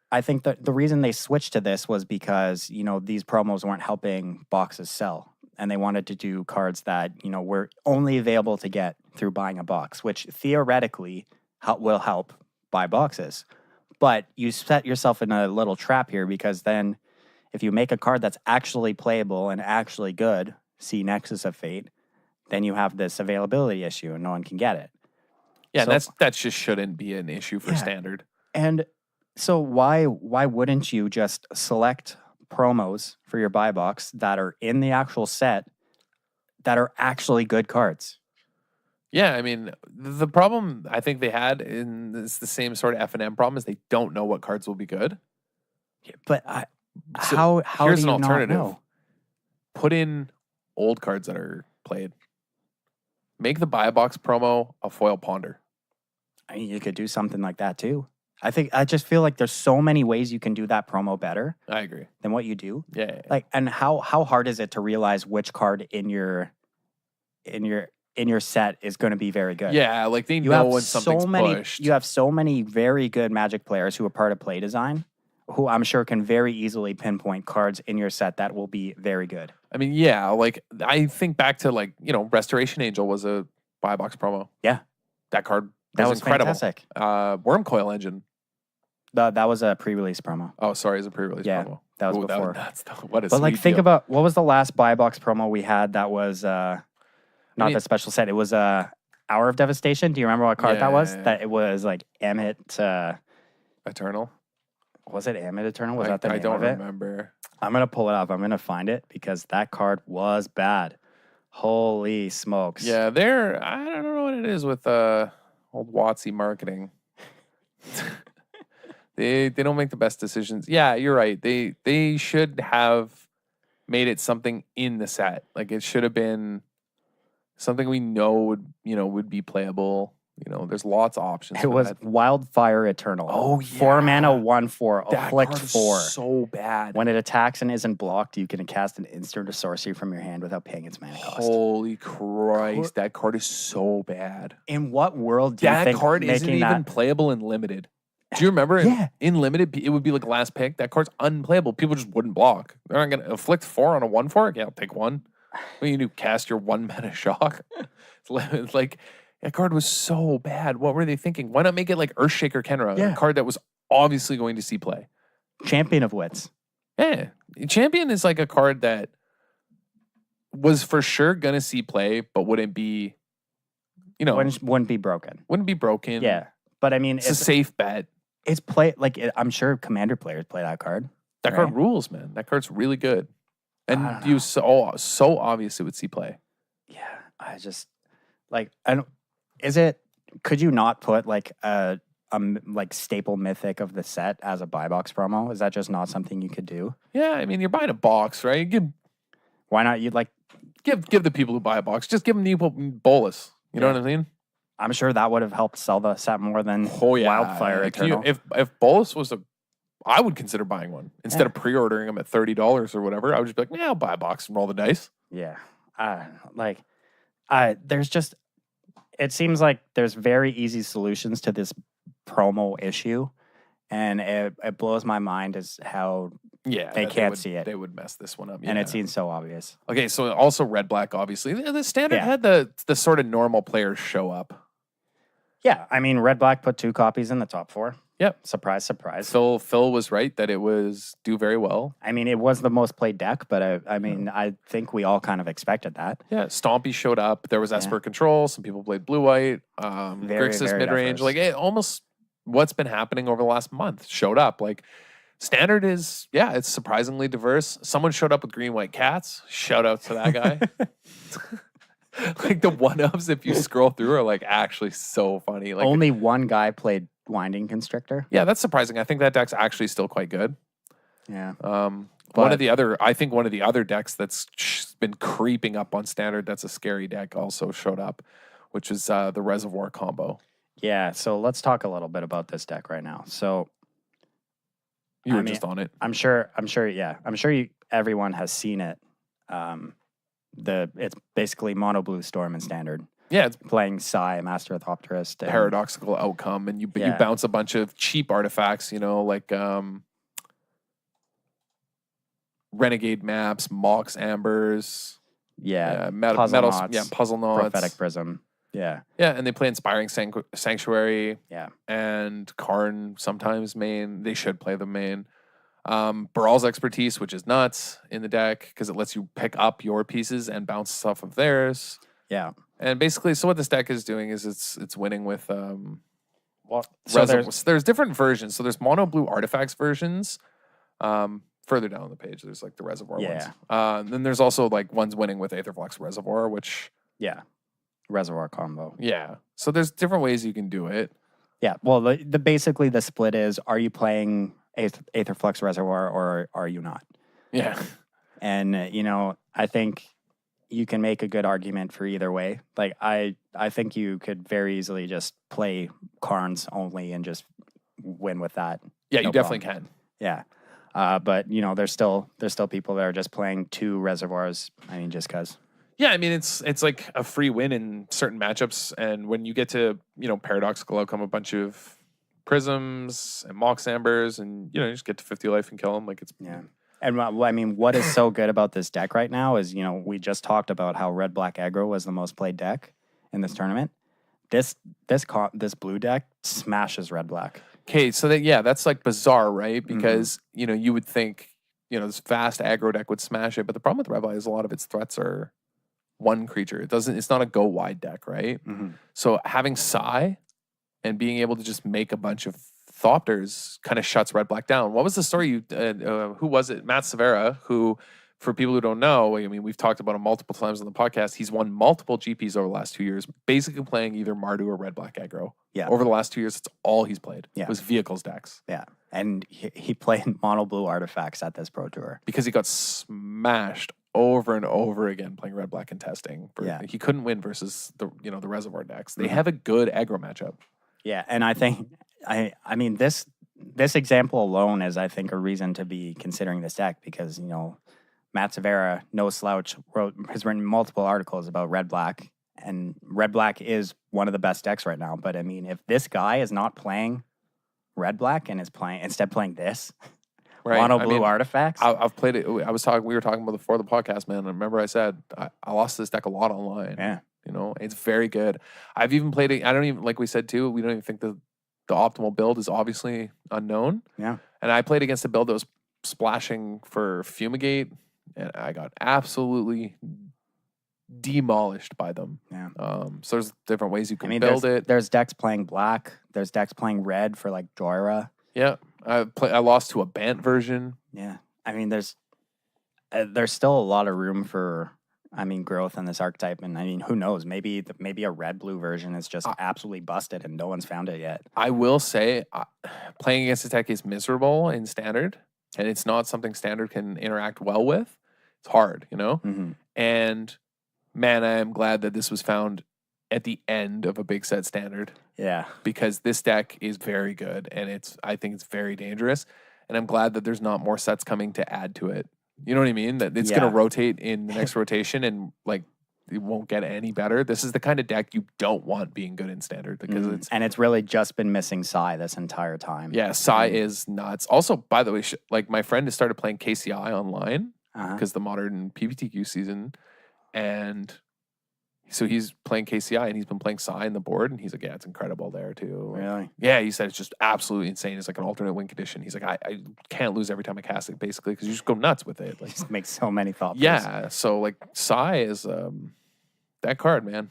I think that the reason they switched to this was because these promos weren't helping boxes sell, and they wanted to do cards that were only available to get through buying a box, which theoretically will help buy boxes. But you set yourself in a little trap here because then, if you make a card that's actually playable and actually good, see Nexus of Fate, then you have this availability issue and no one can get it. Yeah, So- that just shouldn't be an issue for Yeah. standard. And so why wouldn't you just select promos for your buy box that are in the actual set that are actually good cards? Yeah, I mean, the problem I think they had in this the same sort of F&M problem is they don't know what cards will be good. But So how here's do you an alternative. not know? Put in old cards that are played. Make the buy box promo a foil ponder. I mean, you could do something like that too. I just feel like there's so many ways you can do that promo better I agree. than what you do. Yeah. Like, and how hard is it to realize which card in your set is going to be very good? Yeah, like they You know have when something's pushed. You have so many very good Magic players who are part of play design, who I'm sure can very easily pinpoint cards in your set that will be very good. I mean, yeah, like I think back to like, Restoration Angel was a buy box promo. Yeah. That card That was incredible. fantastic. Worm Coil Engine. That was a pre-release promo. Oh, sorry, it's a pre-release Yeah, promo. that was Ooh, before. What a But like, sweet think deal. about what was the last buy box promo we had that was not the special set. It was Hour of Devastation. Do you remember what card that was? Yeah. That it was like Emmett. Eternal. Was it Amid Eternal? Was that the I name don't of it? remember. I'm going to pull it up. I'm going to find it because that card was bad. Holy smokes. Yeah, I don't know what it is with old WotC marketing. They don't make the best decisions. Yeah, you're right. They should have made it something in the set. Like it should have been something we know would be playable. There's lots of options It for was that. Wildfire Eternal. Oh, 4 mana, yeah. 1/4, That afflict card is 4. so bad. When it attacks and isn't blocked, you can cast an instant or sorcery from your hand without paying its mana cost. Holy Christ, that card is so bad. In what world do you That think card isn't making even that... playable in limited. Do you remember in limited, it would be like last pick? That card's unplayable. People just wouldn't block. They're not going to afflict 4 on a 1/4. Yeah, I'll take 1. What you do? Cast your 1 mana shock? It's like, that card was so bad. What were they thinking? Why not make it like Earthshaker Kenra? Yeah. A card that was obviously going to see play. Champion of Wits. Yeah. Champion is like a card that was for sure going to see play, but wouldn't be, Wouldn't be broken. wouldn't be broken. Yeah. But I mean, It's a safe bet. it's play like I'm sure Commander players play that card. That right? card rules, man. That card's really good. I And don't you know. so obvious it would see play. Yeah, I just like I don't. Is it? Could you not put like a like staple mythic of the set as a buy box promo? Is that just not something you could do? Yeah, I mean you're buying a box, right? Why not? You'd like. Give the people who buy a box, just give them the bolus. You know what I mean? I'm sure that would have helped sell the set more than Wildfire Eternal. If bolus was I would consider buying one instead of pre-ordering them at $30 or whatever. I would just be like, yeah, I'll buy a box and roll the dice. Yeah, there's just. It seems like there's very easy solutions to this promo issue, and it blows my mind as how they can't see it. They would mess this one up, and it seems so obvious. Okay, so also red black, obviously the standard had the sort of normal players show up. Yeah, I mean red black put 2 copies in the top 4. Yep, surprise, surprise. Phil was right that it was do very well. I mean, it was the most played deck, but I mean, I think we all kind of expected that. Yeah, Stompy showed up. There was Esper Control. Some people played blue white. Grixis mid range. Like almost what's been happening over the last month showed up. Like standard is it's surprisingly diverse. Someone showed up with green white cats. Shout out to that guy. Like the one-ups, if you scroll through, are like actually so funny. Like only one guy played Winding Constrictor. Yeah, that's surprising. I think that deck's actually still quite good. Yeah. One of the other decks that's been creeping up on standard, that's a scary deck, also showed up, which is the Reservoir combo. Yeah, so let's talk a little bit about this deck right now. So you were just on it. I'm sure everyone has seen it. It's basically mono blue Storm and standard. Yeah, it's playing Psy, Master Orthopterist. Paradoxical outcome, and you bounce a bunch of cheap artifacts, like Renegade Maps, Mox Ambers. Yeah, Puzzle Knots. Prophetic Prism. Yeah. Yeah, and they play Inspiring Sanctuary. Yeah. And Karn sometimes main. They should play the main. Baral's Expertise, which is nuts in the deck because it lets you pick up your pieces and bounce stuff of theirs. Yeah. And basically, so what this deck is doing is it's winning with there's different versions. So there's mono blue artifacts versions. Further down the page, there's like the Reservoir ones. Then there's also like ones winning with Aetherflux Reservoir, which Reservoir combo. Yeah. So there's different ways you can do it. Yeah. Well, basically the split is: are you playing Aetherflux Reservoir or are you not? Yeah. And I think you can make a good argument for either way. Like I think you could very easily just play Karns only and just win with that. Yeah, you definitely can. Yeah. But there's still people that are just playing 2 reservoirs. I mean, just cause. Yeah, I mean it's like a free win in certain matchups, and when you get to Paradoxical Outcome, a bunch of prisms and Mox Ambers, and you just get to 50 life and kill them. Like it's And I mean, what is so good about this deck right now is, we just talked about how red black aggro was the most played deck in this tournament. This blue deck smashes red black. Okay, so that's like bizarre, right? Because you would think this fast aggro deck would smash it, but the problem with red black is a lot of its threats are one creature. It's not a go wide deck, right? Mm-hmm. So having Psy and being able to just make a bunch of Thopters kind of shuts red black down. What was the story? Who was it? Matt Severa, who, for people who don't know, I mean, we've talked about him multiple times on the podcast. He's won multiple GPs over the last 2 years, basically playing either Mardu or red black aggro. Yeah. Over the last 2 years, it's all he's played. Yeah. It was vehicles decks. Yeah. And he played mono blue artifacts at this pro tour because he got smashed over and over again playing red black and testing. He couldn't win versus the reservoir decks. They have a good aggro matchup. Yeah, and I think I mean this example alone is, I think, a reason to be considering this deck, because Matt Severa, no slouch, has written multiple articles about red black, and red black is one of the best decks right now. But I mean, if this guy is not playing red black and is instead playing this mono blue artifacts, I've played it. We were talking about before the podcast, man. I remember I said I lost this deck a lot online. Yeah. It's very good. I've even played it. I don't even, like we said too, we don't even think the optimal build is obviously unknown. Yeah. And I played against a build that was splashing for Fumigate, and I got absolutely demolished by them. Yeah. So there's different ways you can build it. There's decks playing black. There's decks playing red for like Joyra. Yeah. I lost to a Bant version. Yeah. I mean, there's still a lot of room for growth in this archetype, and I mean, who knows? Maybe a red-blue version is just absolutely busted, and no one's found it yet. I will say, playing against this deck is miserable in Standard, and it's not something Standard can interact well with. It's hard, Mm-hmm. And man, I am glad that this was found at the end of a big set Standard. Yeah, because this deck is very good, and I think it's very dangerous, and I'm glad that there's not more sets coming to add to it. You know what I mean? That it's going to rotate in the next rotation, and like it won't get any better. This is the kind of deck you don't want being good in Standard, because it's really just been missing Sai this entire time. Yeah, Sai is nuts. Also, by the way, like my friend has started playing KCI online because the modern PPTQ season, and so he's playing KCI, and he's been playing Sai in the board, and he's like, yeah, it's incredible there too. Really? Yeah, he said it's just absolutely insane. It's like an alternate win condition. He's like, I can't lose every time I cast it, basically, because you just go nuts with it. Like, just makes so many thoughts. Yeah, so like Sai is that card, man.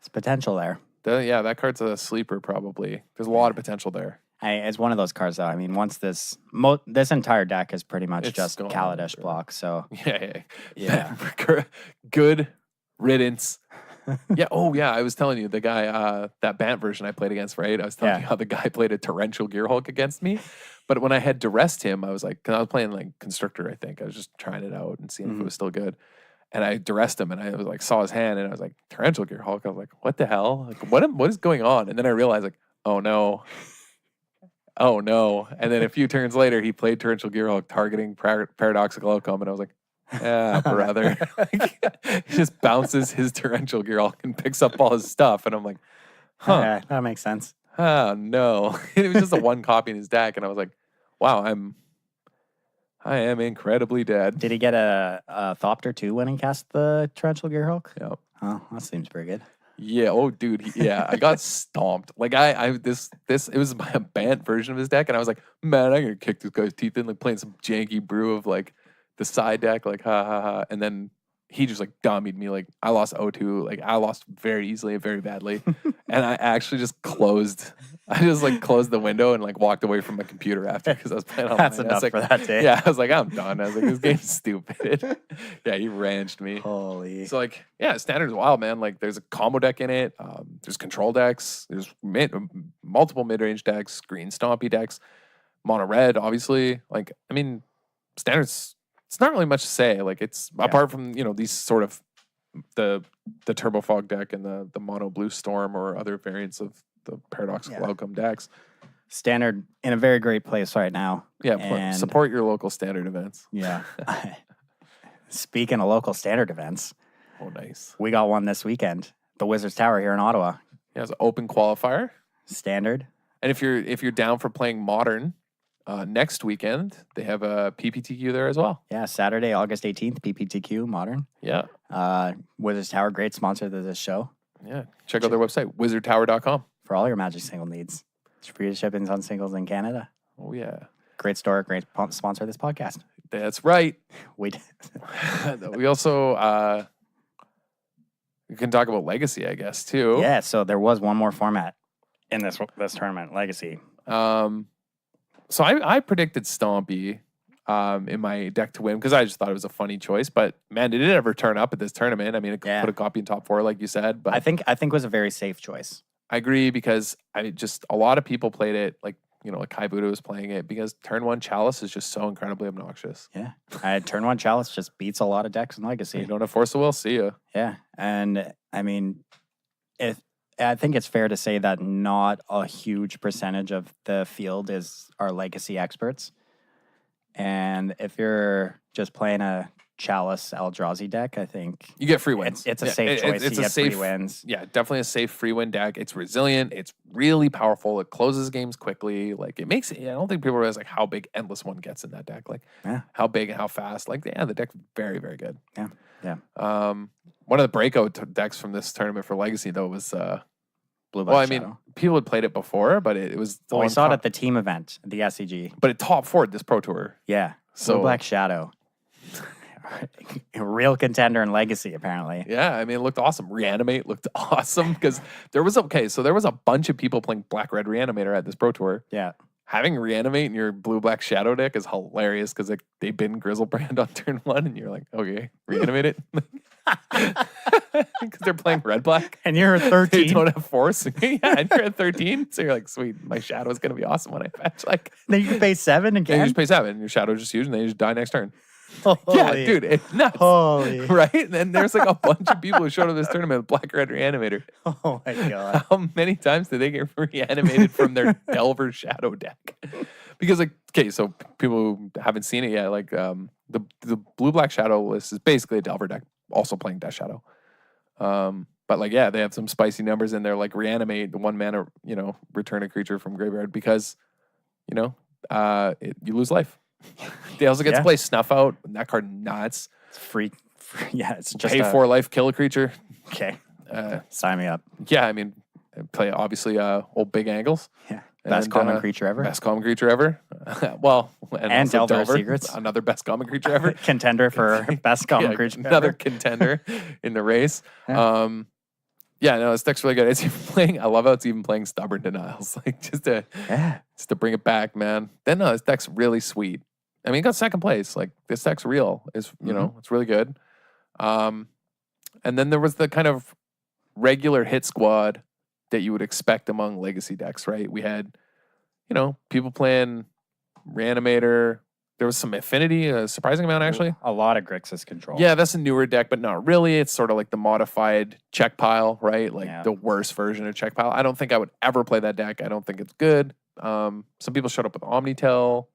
It's potential there. That card's a sleeper probably. There's a lot of potential there. It's one of those cards, though. I mean, once this entire deck is pretty much just Kaladesh block. So yeah. Good riddance. Yeah. Oh, yeah. I was telling you, the guy, that Bant version I played against, right? I was telling you how the guy played a Torrential Gearhulk against me. But when I had duressed him, I was like, because I was playing like Constrictor, I think. I was just trying it out and seeing if it was still good. And I duressed him, and I was like, saw his hand, and I was like, Torrential Gearhulk. I was like, what the hell? Like, what is going on? And then I realized, like, oh no. Oh no. And then a few turns later, he played Torrential Gearhulk targeting Paradoxical Outcome, and I was like, yeah, brother. He just bounces his Torrential Gearhulk and picks up all his stuff. And I'm like, huh. Yeah, that makes sense. Oh, no. It was just a one copy in his deck. And I was like, wow, I am incredibly dead. Did he get a Thopter too when he cast the Torrential Gearhulk? Yep. Oh, that seems pretty good. Yeah. Oh, dude. I got stomped. Like it was my Bant version of his deck. And I was like, man, I'm going to kick this guy's teeth in, like playing some janky brew of like the side deck, like ha ha ha, and then he just like dummied me. Like I lost O2, like I lost very easily, very badly, and I actually just closed. I just like closed the window and like walked away from my computer after, because I was playing online. That's enough for that day. Yeah, I was like, I'm done. I was like, this game's stupid. Yeah, he ranched me. Holy. So like, yeah, Standard is wild, man. Like there's a combo deck in it. There's control decks. There's multiple mid-range decks, green stompy decks, mono red, obviously. Like I mean, Standard's. It's not really much to say. Like it's apart from these sort of the Turbo Fog deck and the Mono Blue Storm or other variants of the Paradoxical Outcome decks. Standard in a very great place right now. Yeah, support your local Standard events. Yeah. Speaking of local Standard events, oh nice, we got one this weekend. The Wizards Tower here in Ottawa. Yeah, it's an open qualifier. Standard. And if you're down for playing Modern. Next weekend, they have a PPTQ there as well. Yeah, Saturday, August 18th, PPTQ, Modern. Yeah. Wizards Tower, great sponsor to this show. Yeah. Check out their website, wizardtower.com. For all your Magic single needs. Free shipping on singles in Canada. Oh, yeah. Great store, great sponsor of this podcast. That's right. We also, we can talk about Legacy, I guess, too. Yeah, so there was one more format in this tournament, Legacy. So I predicted Stompy in my deck to win because I just thought it was a funny choice. But man, did it ever turn up at this tournament? I mean, it could put a copy in top 4, like you said. But I think it was a very safe choice. I agree because a lot of people played it like Kai Buddha was playing it because turn 1 Chalice is just so incredibly obnoxious. Yeah, turn 1 Chalice just beats a lot of decks in Legacy. You don't have Force of Will, see ya. Yeah, and I mean, I think it's fair to say that not a huge percentage of the field are Legacy experts. And if you're just playing a Chalice Eldrazi deck, I think you get free wins. It's a safe choice. It's you a get safe free wins. Yeah, definitely a safe free win deck. It's resilient. It's really powerful. It closes games quickly. Like it makes it. I don't think people realize like how big Endless One gets in that deck. Like how big and how fast. Like the deck's very, very good. Yeah. One of the breakout decks from this tournament for Legacy though was Blue Black Shadow. mean, people had played it before, but it was. We saw it at the team event, the SCG. But it top 4'd this Pro Tour. Yeah. So Blue Black Shadow. A real contender in Legacy, apparently. Yeah, I mean, it looked awesome. Reanimate looked awesome because there was a bunch of people playing Black Red Reanimator at this Pro Tour. Yeah. Having Reanimate in your Blue Black Shadow deck is hilarious because like, they bin Grizzlebrand on turn 1 and you're like, okay, Reanimate it. Because they're playing Red Black. And you're at 13. They don't have Force. Yeah, and you're at 13. So you're like, sweet, my Shadow is going to be awesome when I fetch. Like, then you can pay 7 again. You just pay 7. Your Shadow is just huge and then you just die next turn. Holy. Yeah, dude, it's nuts. Holy. Right? And then there's like a bunch of people who showed up this tournament with Black Red Reanimator. Oh my God. How many times did they get reanimated from their Delver Shadow deck? Because like, okay, so people who haven't seen it yet, like the Blue Black Shadow list is basically a Delver deck, also playing Death Shadow. But like, yeah, they have some spicy numbers in there, like reanimate the 1 mana, return a creature from graveyard because, you lose life. They also get to play Snuff Out. That card nuts. It's free. Yeah, it's just pay 4 life, kill a creature. Okay. Sign me up. Yeah, I mean, play obviously old Big Angles. Yeah. Best common creature ever. Best common creature ever. Well, and Delver Secrets. Another best common creature ever. Contender for best common creature another ever. Contender in the race. Yeah. Yeah, no, this deck's really good. It's even playing. I love how it's even playing Stubborn Denials, like just to bring it back, man. Then no, this deck's really sweet. I mean, it got second place. Like this deck's real. It's it's really good. And then there was the kind of regular hit squad that you would expect among Legacy decks, right? We had, people playing Reanimator. There was some Affinity, a surprising amount actually. A lot of Grixis control. Yeah, that's a newer deck, but not really. It's sort of like the modified check pile, right? Like the worst version of check pile. I don't think I would ever play that deck. I don't think it's good. Some people showed up with Omnitel.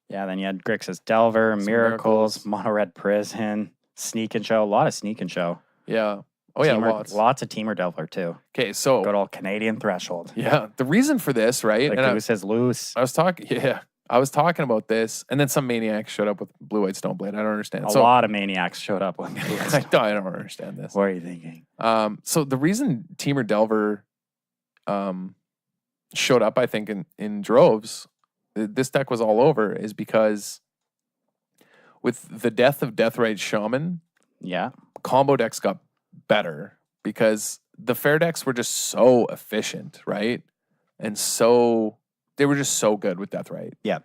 Yeah, then you had Grixis Delver, Miracles, Mono Red Prison, Sneak and Show. A lot of Sneak and Show. Yeah. Oh, lots of Teamer Delver, too. Okay, so... Good old Canadian Threshold. Yeah, the reason for this, right? The goose is loose. I was talking about this, and then some maniacs showed up with Blue-White Stoneblade. I don't understand. A lot of maniacs showed up with I don't understand this. What are you thinking? So the reason Teamer Delver showed up, I think, in droves, this deck was all over, is because with the death of Deathrite Shaman, combo decks got better because the fair decks were just so efficient, right? And they were just so good with Deathrite. Yeah.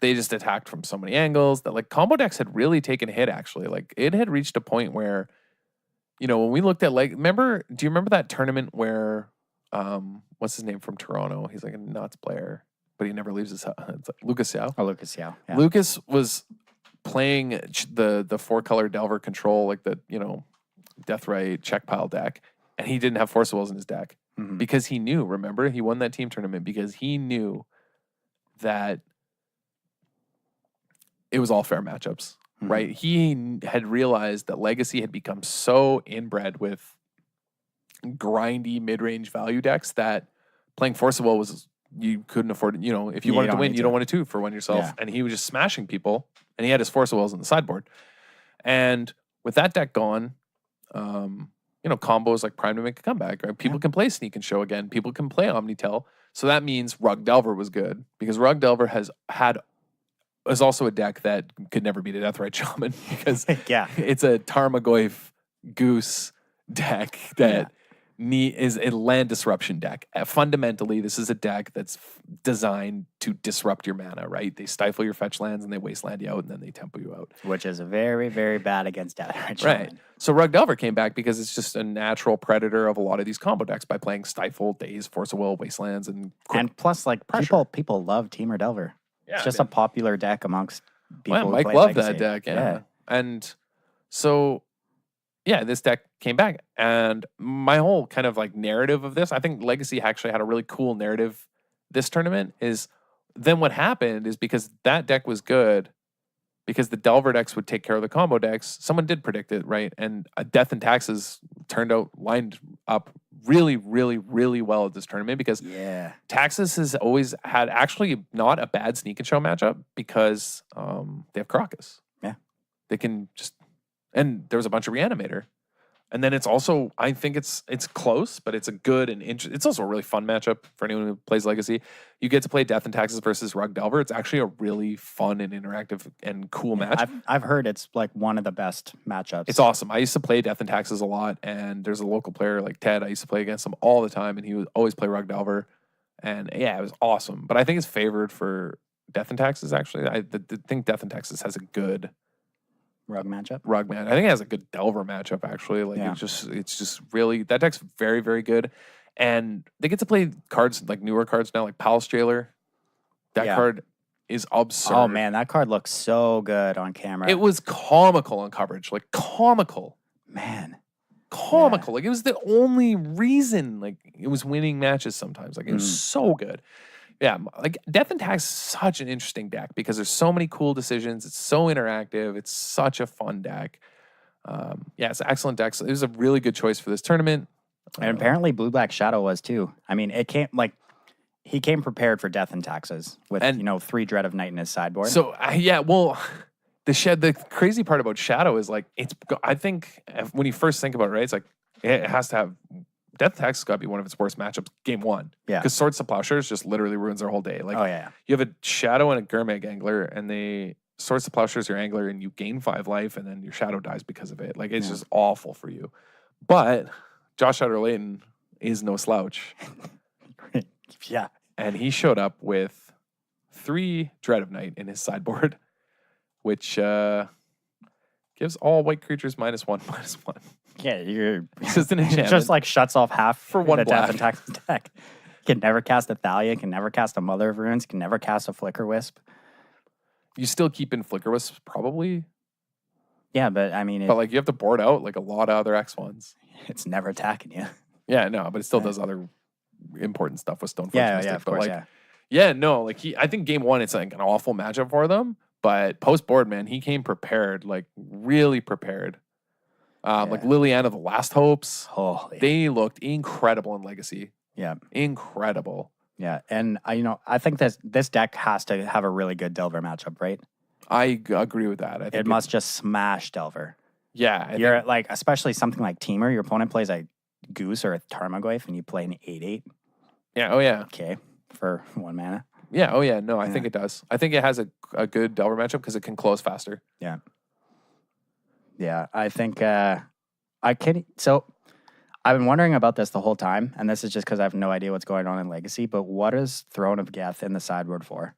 They just attacked from so many angles that like combo decks had really taken a hit actually. Like it had reached a point where, when we looked at do you remember that tournament where what's his name from Toronto? He's like a nuts player, but he never leaves his house. It's like Lucas Yao. Oh, Lucas Yao. Yeah. Lucas was playing the 4-color Delver control, like the, Deathrite check pile deck, and he didn't have Force of Wills in his deck because he knew, remember? He won that team tournament because he knew that it was all fair matchups, right? He had realized that Legacy had become so inbred with grindy mid-range value decks that playing Force of Will was, you couldn't afford it. If you wanted to win, you don't want to 2 for one yourself. Yeah. And he was just smashing people, and he had his Force of Wills on the sideboard. And with that deck gone, combos like Prime to make a comeback, right? People can play Sneak and Show again. People can play Omnitel. So that means Rug Delver was good because Rug Delver is also a deck that could never beat a Deathrite Shaman because it's a Tarmogoyf Goose deck that is a land disruption deck. Fundamentally, this is a deck that's designed to disrupt your mana, right? They stifle your fetch lands and they wasteland you out and then they tempo you out. Which is very, very bad against Deathrite Right. Shaman. So Rug Delver came back because it's just a natural predator of a lot of these combo decks by playing Stifle, Daze, Force of Will, Wastelands, and plus, like, pressure. people love Teamer Delver. Yeah, it's just a popular deck amongst people who Mike play loved Legacy. that deck, yeah. And so, yeah, this deck came back. And my whole kind of like narrative of this, I think Legacy actually had a really cool narrative this tournament, is then what happened is because that deck was good, because the Delver decks would take care of the combo decks, someone did predict it, right? And Death and Taxes lined up really, really, really well at this tournament, because Taxes has always had actually not a bad sneak and show matchup because they have Crocus. Yeah. They can just, and there was a bunch of Reanimator. And then it's also, I think it's close, but it's a good and it's also a really fun matchup for anyone who plays Legacy. You get to play Death and Taxes versus Rug Delver. It's actually a really fun and interactive and cool match. I've heard it's like one of the best matchups. It's awesome. I used to play Death and Taxes a lot, and there's a local player like Ted. I used to play against him all the time, and he would always play Rug Delver. And yeah, it was awesome. But I think it's favored for Death and Taxes, actually. I think Death and Taxes has a good Rug matchup. I think it has a good Delver matchup, actually. Like it's just really, that deck's very, very good. And they get to play cards, like newer cards now, like Palace Jailer. That card is absurd. Oh man, that card looks so good on camera. It was comical on coverage, like comical. Man. Comical. Like it was the only reason like it was winning matches sometimes. Like it was so good. Yeah, like Death and Tax is such an interesting deck because there's so many cool decisions. It's so interactive. It's such a fun deck. Yeah, it's an excellent deck. So it was a really good choice for this tournament. And apparently Blue Black Shadow was too. I mean, he came prepared for Death and Taxes with 3 Dread of Night in his sideboard. So the crazy part about Shadow is like I think when you first think about it, right, it's like it has to have Death Tax has got to be one of its worst matchups game 1. Yeah. Because Swords to Plowshares just literally ruins their whole day. Like, oh, you have a Shadow and a Gurmag Angler, and Swords to Plowshares your Angler, and you gain 5 life, and then your Shadow dies because of it. Like, it's just awful for you. But Josh Shadow-Layton is no slouch. Yeah. And he showed up with 3 Dread of Night in his sideboard, which gives all white creatures -1/-1. Yeah, it's just an enchantment. It just like shuts off half for 1 the black. Death and Taxes deck. Can never cast a Thalia, can never cast a Mother of Runes, can never cast a Flicker Wisp. You still keep in Flicker Wisp, probably. Yeah, but I mean, but like you have to board out like a lot of other X1s. It's never attacking you. Yeah, no, but it still does other important stuff with Stoneforge. Yeah, of course, I think game 1 it's like an awful matchup for them. But post board, man, he came prepared, like really prepared. Like Liliana, the Last Hopes. Holy. They looked incredible in Legacy. Yeah. Incredible. Yeah. And I think this deck has to have a really good Delver matchup, right? I agree with that. I think it must just smash Delver. Yeah. You're like, especially something like Teamer, your opponent plays a Goose or a Tarmogoyf and you play an 8/8. Yeah. Oh, yeah. Okay. For 1 mana. Yeah. Oh, yeah. No, I think it does. I think it has a good Delver matchup because it can close faster. Yeah. Yeah. I think so I've been wondering about this the whole time, and this is just because I have no idea what's going on in Legacy, but what is Throne of Geth in the sideboard for?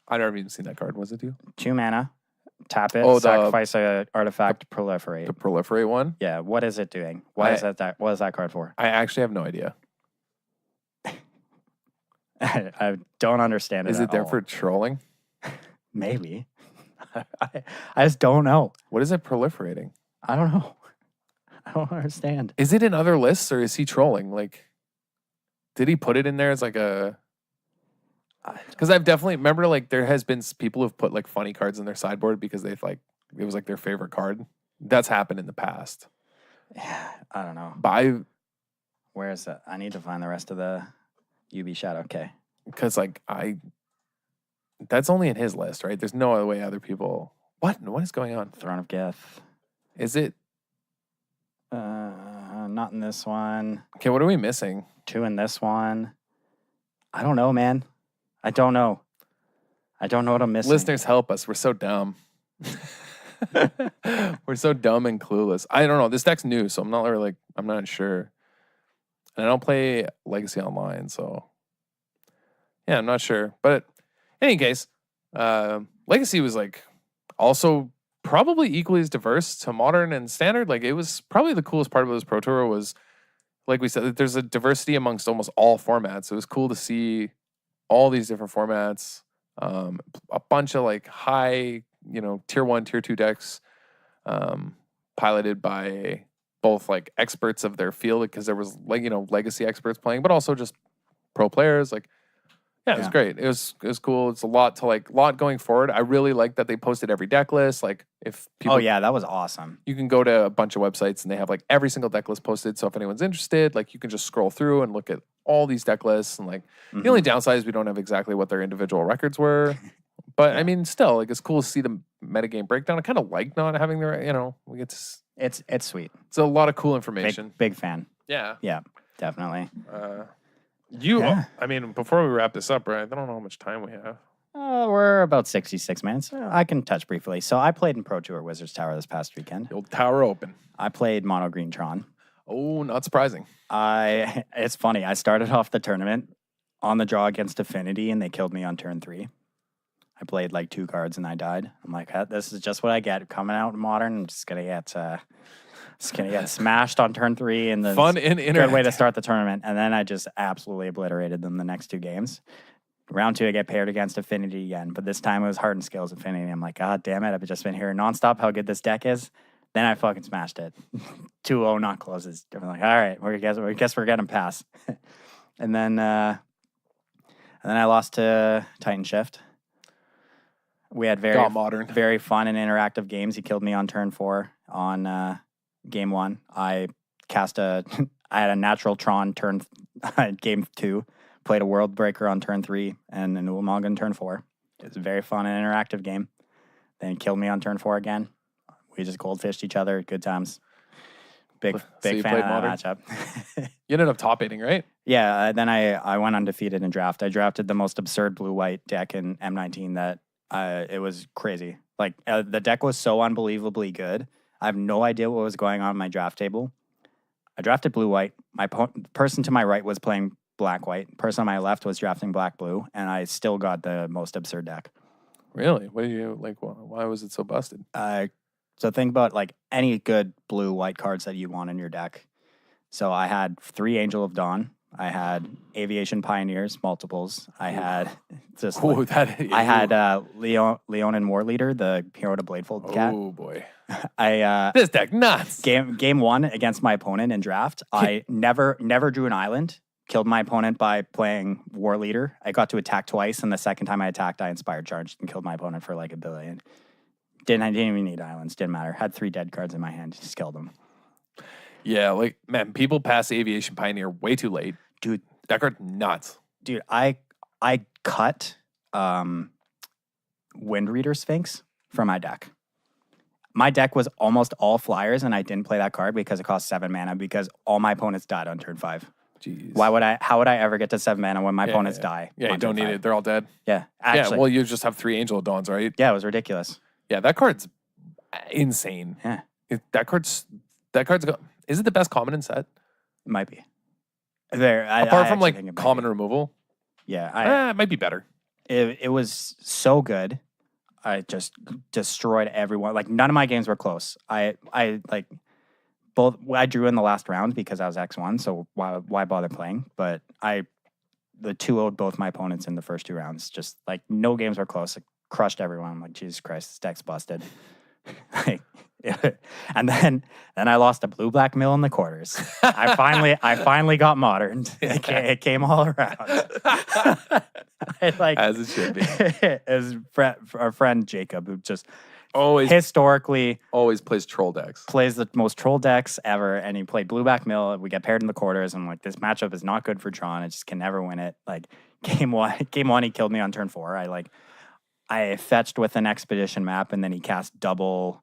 I never even seen that card. Was it you? 2 mana. Tap it, sacrifice an artifact, proliferate. The proliferate one? Yeah. What is it doing? What is that card for? I actually have no idea. I don't understand it. Is it there for trolling? Maybe. I just don't know. What is it proliferating? I don't know. I don't understand. Is it in other lists or is he trolling? Like, did he put it in there as like a... Because I've definitely... Remember, like, there has been people who've put, like, funny cards in their sideboard because they've, like... It was, like, their favorite card. That's happened in the past. Yeah, I don't know. But where is it? I need to find the rest of the UB Shadow. Okay. Because, like, that's only in his list, right? There's no other way other people... What is going on? Throne of Geth. Is it... Not in this one. Okay, what are we missing? 2 in this one. I don't know, man. I don't know what I'm missing. Listeners, help us. We're so dumb. We're so dumb and clueless. I don't know. This deck's new, so I'm not sure. And I don't play Legacy Online, so yeah, I'm not sure. But in any case, Legacy was like also probably equally as diverse to Modern and Standard. Like it was probably the coolest part of this Pro Tour was, like we said, that there's a diversity amongst almost all formats. It was cool to see all these different formats, a bunch of like high, tier 1, tier 2 decks, piloted by both like experts of their field, because there was like, legacy experts playing, but also just pro players. Like, yeah, it was great. It was cool. It's a lot going forward. I really like that they posted every deck list. Like if people, that was awesome. you can go to a bunch of websites and they have like every single deck list posted. So if anyone's interested, like you can just scroll through and look at all these deck lists. And like the only downside is we don't have exactly what their individual records were. But I mean, still, like it's cool to see the metagame breakdown. I kind of like not having the, we get to. It's sweet. It's a lot of cool information. Big fan. Yeah. Yeah, definitely. I mean, before we wrap this up, right? I don't know how much time we have. We're about 66 minutes. I can touch briefly. So I played in Pro Tour Wizards Tower this past weekend. The old Tower Open. I played Mono Green Tron. Oh, not surprising. It's funny. I started off the tournament on the draw against Affinity, and they killed me on turn 3. I played like 2 cards, and I died. I'm like, this is just what I get coming out in Modern. I'm just gonna get smashed on turn 3, and the fun and good way to start the tournament. And then I just absolutely obliterated them the next 2 games. Round 2, I get paired against Affinity again, but this time it was Heart and Skills Affinity. I'm like, God damn it! I've just been hearing nonstop how good this deck is. Then I fucking smashed it. 2-0 not closes. I'm like, all right, I guess we're getting past. and then I lost to Titan Shift. We had very fun and interactive games. He killed me on turn 4 on game 1. I had a natural Tron turn game 2. Played a World Breaker on turn 3 and an Ulamog on turn 4. It was a very fun and interactive game. Then he killed me on turn 4 again. We just goldfished each other. Good times. Big fan of that matchup. You ended up top 8ing, right? Yeah. Then I went undefeated in draft. I drafted the most absurd blue-white deck in M19 that it was crazy. Like the deck was so unbelievably good. I have no idea what was going on in my draft table. I drafted blue-white. My person to my right was playing black-white. Person on my left was drafting black-blue, and I still got the most absurd deck. Really? What do you like? Why was it so busted? So think about like any good blue-white cards that you want in your deck. So I had 3 Angel of Dawn. I had Aviation Pioneers, multiples. I had Leonin War Leader, the Hero to Bladefold cat. Oh boy. This deck nuts. Game 1 against my opponent in draft, I never drew an island. Killed my opponent by playing War Leader. I got to attack twice, and the second time I attacked, I Inspired Charged and killed my opponent for like 1 billion. I didn't even need islands. Didn't matter. Had 3 dead cards in my hand. Just killed them. Yeah, like, man, people pass Aviation Pioneer way too late. Dude. That card nuts. Dude, I cut Wind Reader Sphinx from my deck. My deck was almost all flyers, and I didn't play that card because it cost 7 mana because all my opponents died on turn 5. Jeez. How would I ever get to 7 mana when my opponents die? Yeah, you don't need it. They're all dead. Yeah. Actually, well, you just have 3 Angel of Dawns, right? Yeah, it was ridiculous. Yeah, that card's insane. Yeah. That card's is it the best common in set? It might be. Apart from like common removal. Yeah. It might be better. It was so good. I just destroyed everyone. Like none of my games were close. I drew in the last round because I was X1, so why bother playing? But the 2-0'd both my opponents in the first 2 rounds. Just like no games were close. I crushed everyone. I'm like, Jesus Christ, this deck's busted. And then I lost a blue-black mill in the quarters. I finally got moderned. It came all around. As it should be. As our friend Jacob, who just always plays troll decks. Plays the most troll decks ever, and he played Blueback Mill. We get paired in the quarters. I'm like, this matchup is not good for Tron. I just can never win it. Like game one, he killed me on turn 4. I fetched with an Expedition map, and then he cast double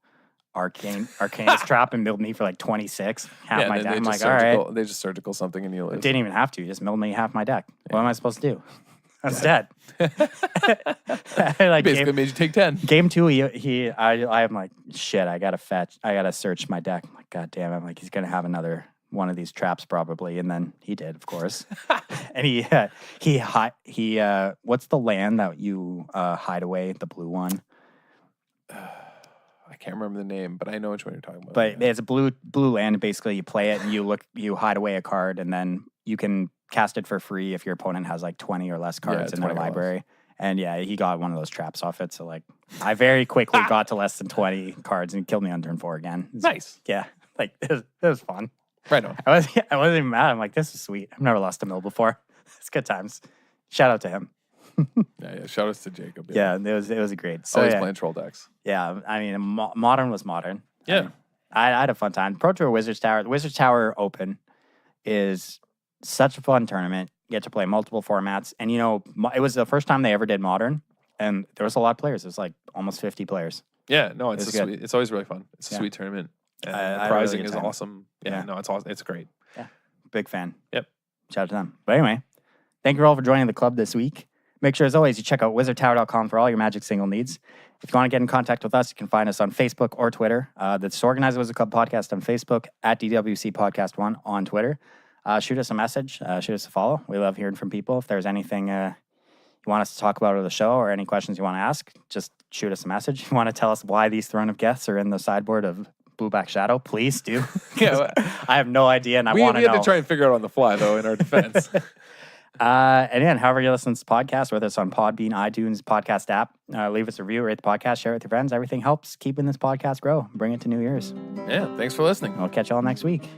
Arcanist Trap and milled me for like 26. Half my deck. I'm like, all right. They just surgical something and you lose. Didn't even have to. Just milled me half my deck. Yeah. What am I supposed to do? I was dead. Basically made you take 10. Game 2, I'm like, shit, I gotta search my deck. I'm like, God damn it. I'm like, he's gonna have another one of these traps probably, and then he did, of course. And he what's the land that you hide away? The blue one. I can't remember the name, but I know which one you're talking about. But it's a blue land. Basically, you play it and you hide away a card, and then you can cast it for free if your opponent has like 20 or less cards in their library. And yeah, he got one of those traps off it. So like, I very quickly got to less than 20 cards and killed me on turn 4 again. Nice. Yeah, like it was fun. Right on. I wasn't even mad. I'm like, this is sweet. I've never lost a mill before. It's good times. Shout out to him. Yeah. Shout outs to Jacob. Yeah, it was great. So always playing troll decks. Yeah, I mean, modern was modern. Yeah. I mean, I had a fun time. Pro Tour Wizards Tower. The Wizards Tower Open is such a fun tournament. You get to play multiple formats. And, it was the first time they ever did modern. And there was a lot of players. It was like almost 50 players. Yeah, no, it's sweet. It's always really fun. It's a sweet tournament. And the prizing is awesome. Yeah, no, it's awesome. It's great. Yeah, big fan. Yep. Shout out to them. But anyway, thank you all for joining the club this week. Make sure, as always, you check out wizardtower.com for all your Magic single needs. If you want to get in contact with us, you can find us on Facebook or Twitter. The Disorganized Wizard Club Podcast on Facebook, at DWC Podcast 1 on Twitter. Shoot us a message. Shoot us a follow. We love hearing from people. If there's anything you want us to talk about on the show or any questions you want to ask, just shoot us a message. If you want to tell us why these Throne of Geths are in the sideboard of Blueback Shadow, please do. Yeah, I have no idea, and I want to know. We had to try and figure it out on the fly, though, in our defense. And again, however you listen to this podcast, whether it's on Podbean, iTunes, podcast app, leave us a review, rate the podcast, share it with your friends. Everything helps keeping this podcast grow. Bring it to New Year's. Yeah, thanks for listening. I'll catch y'all next week.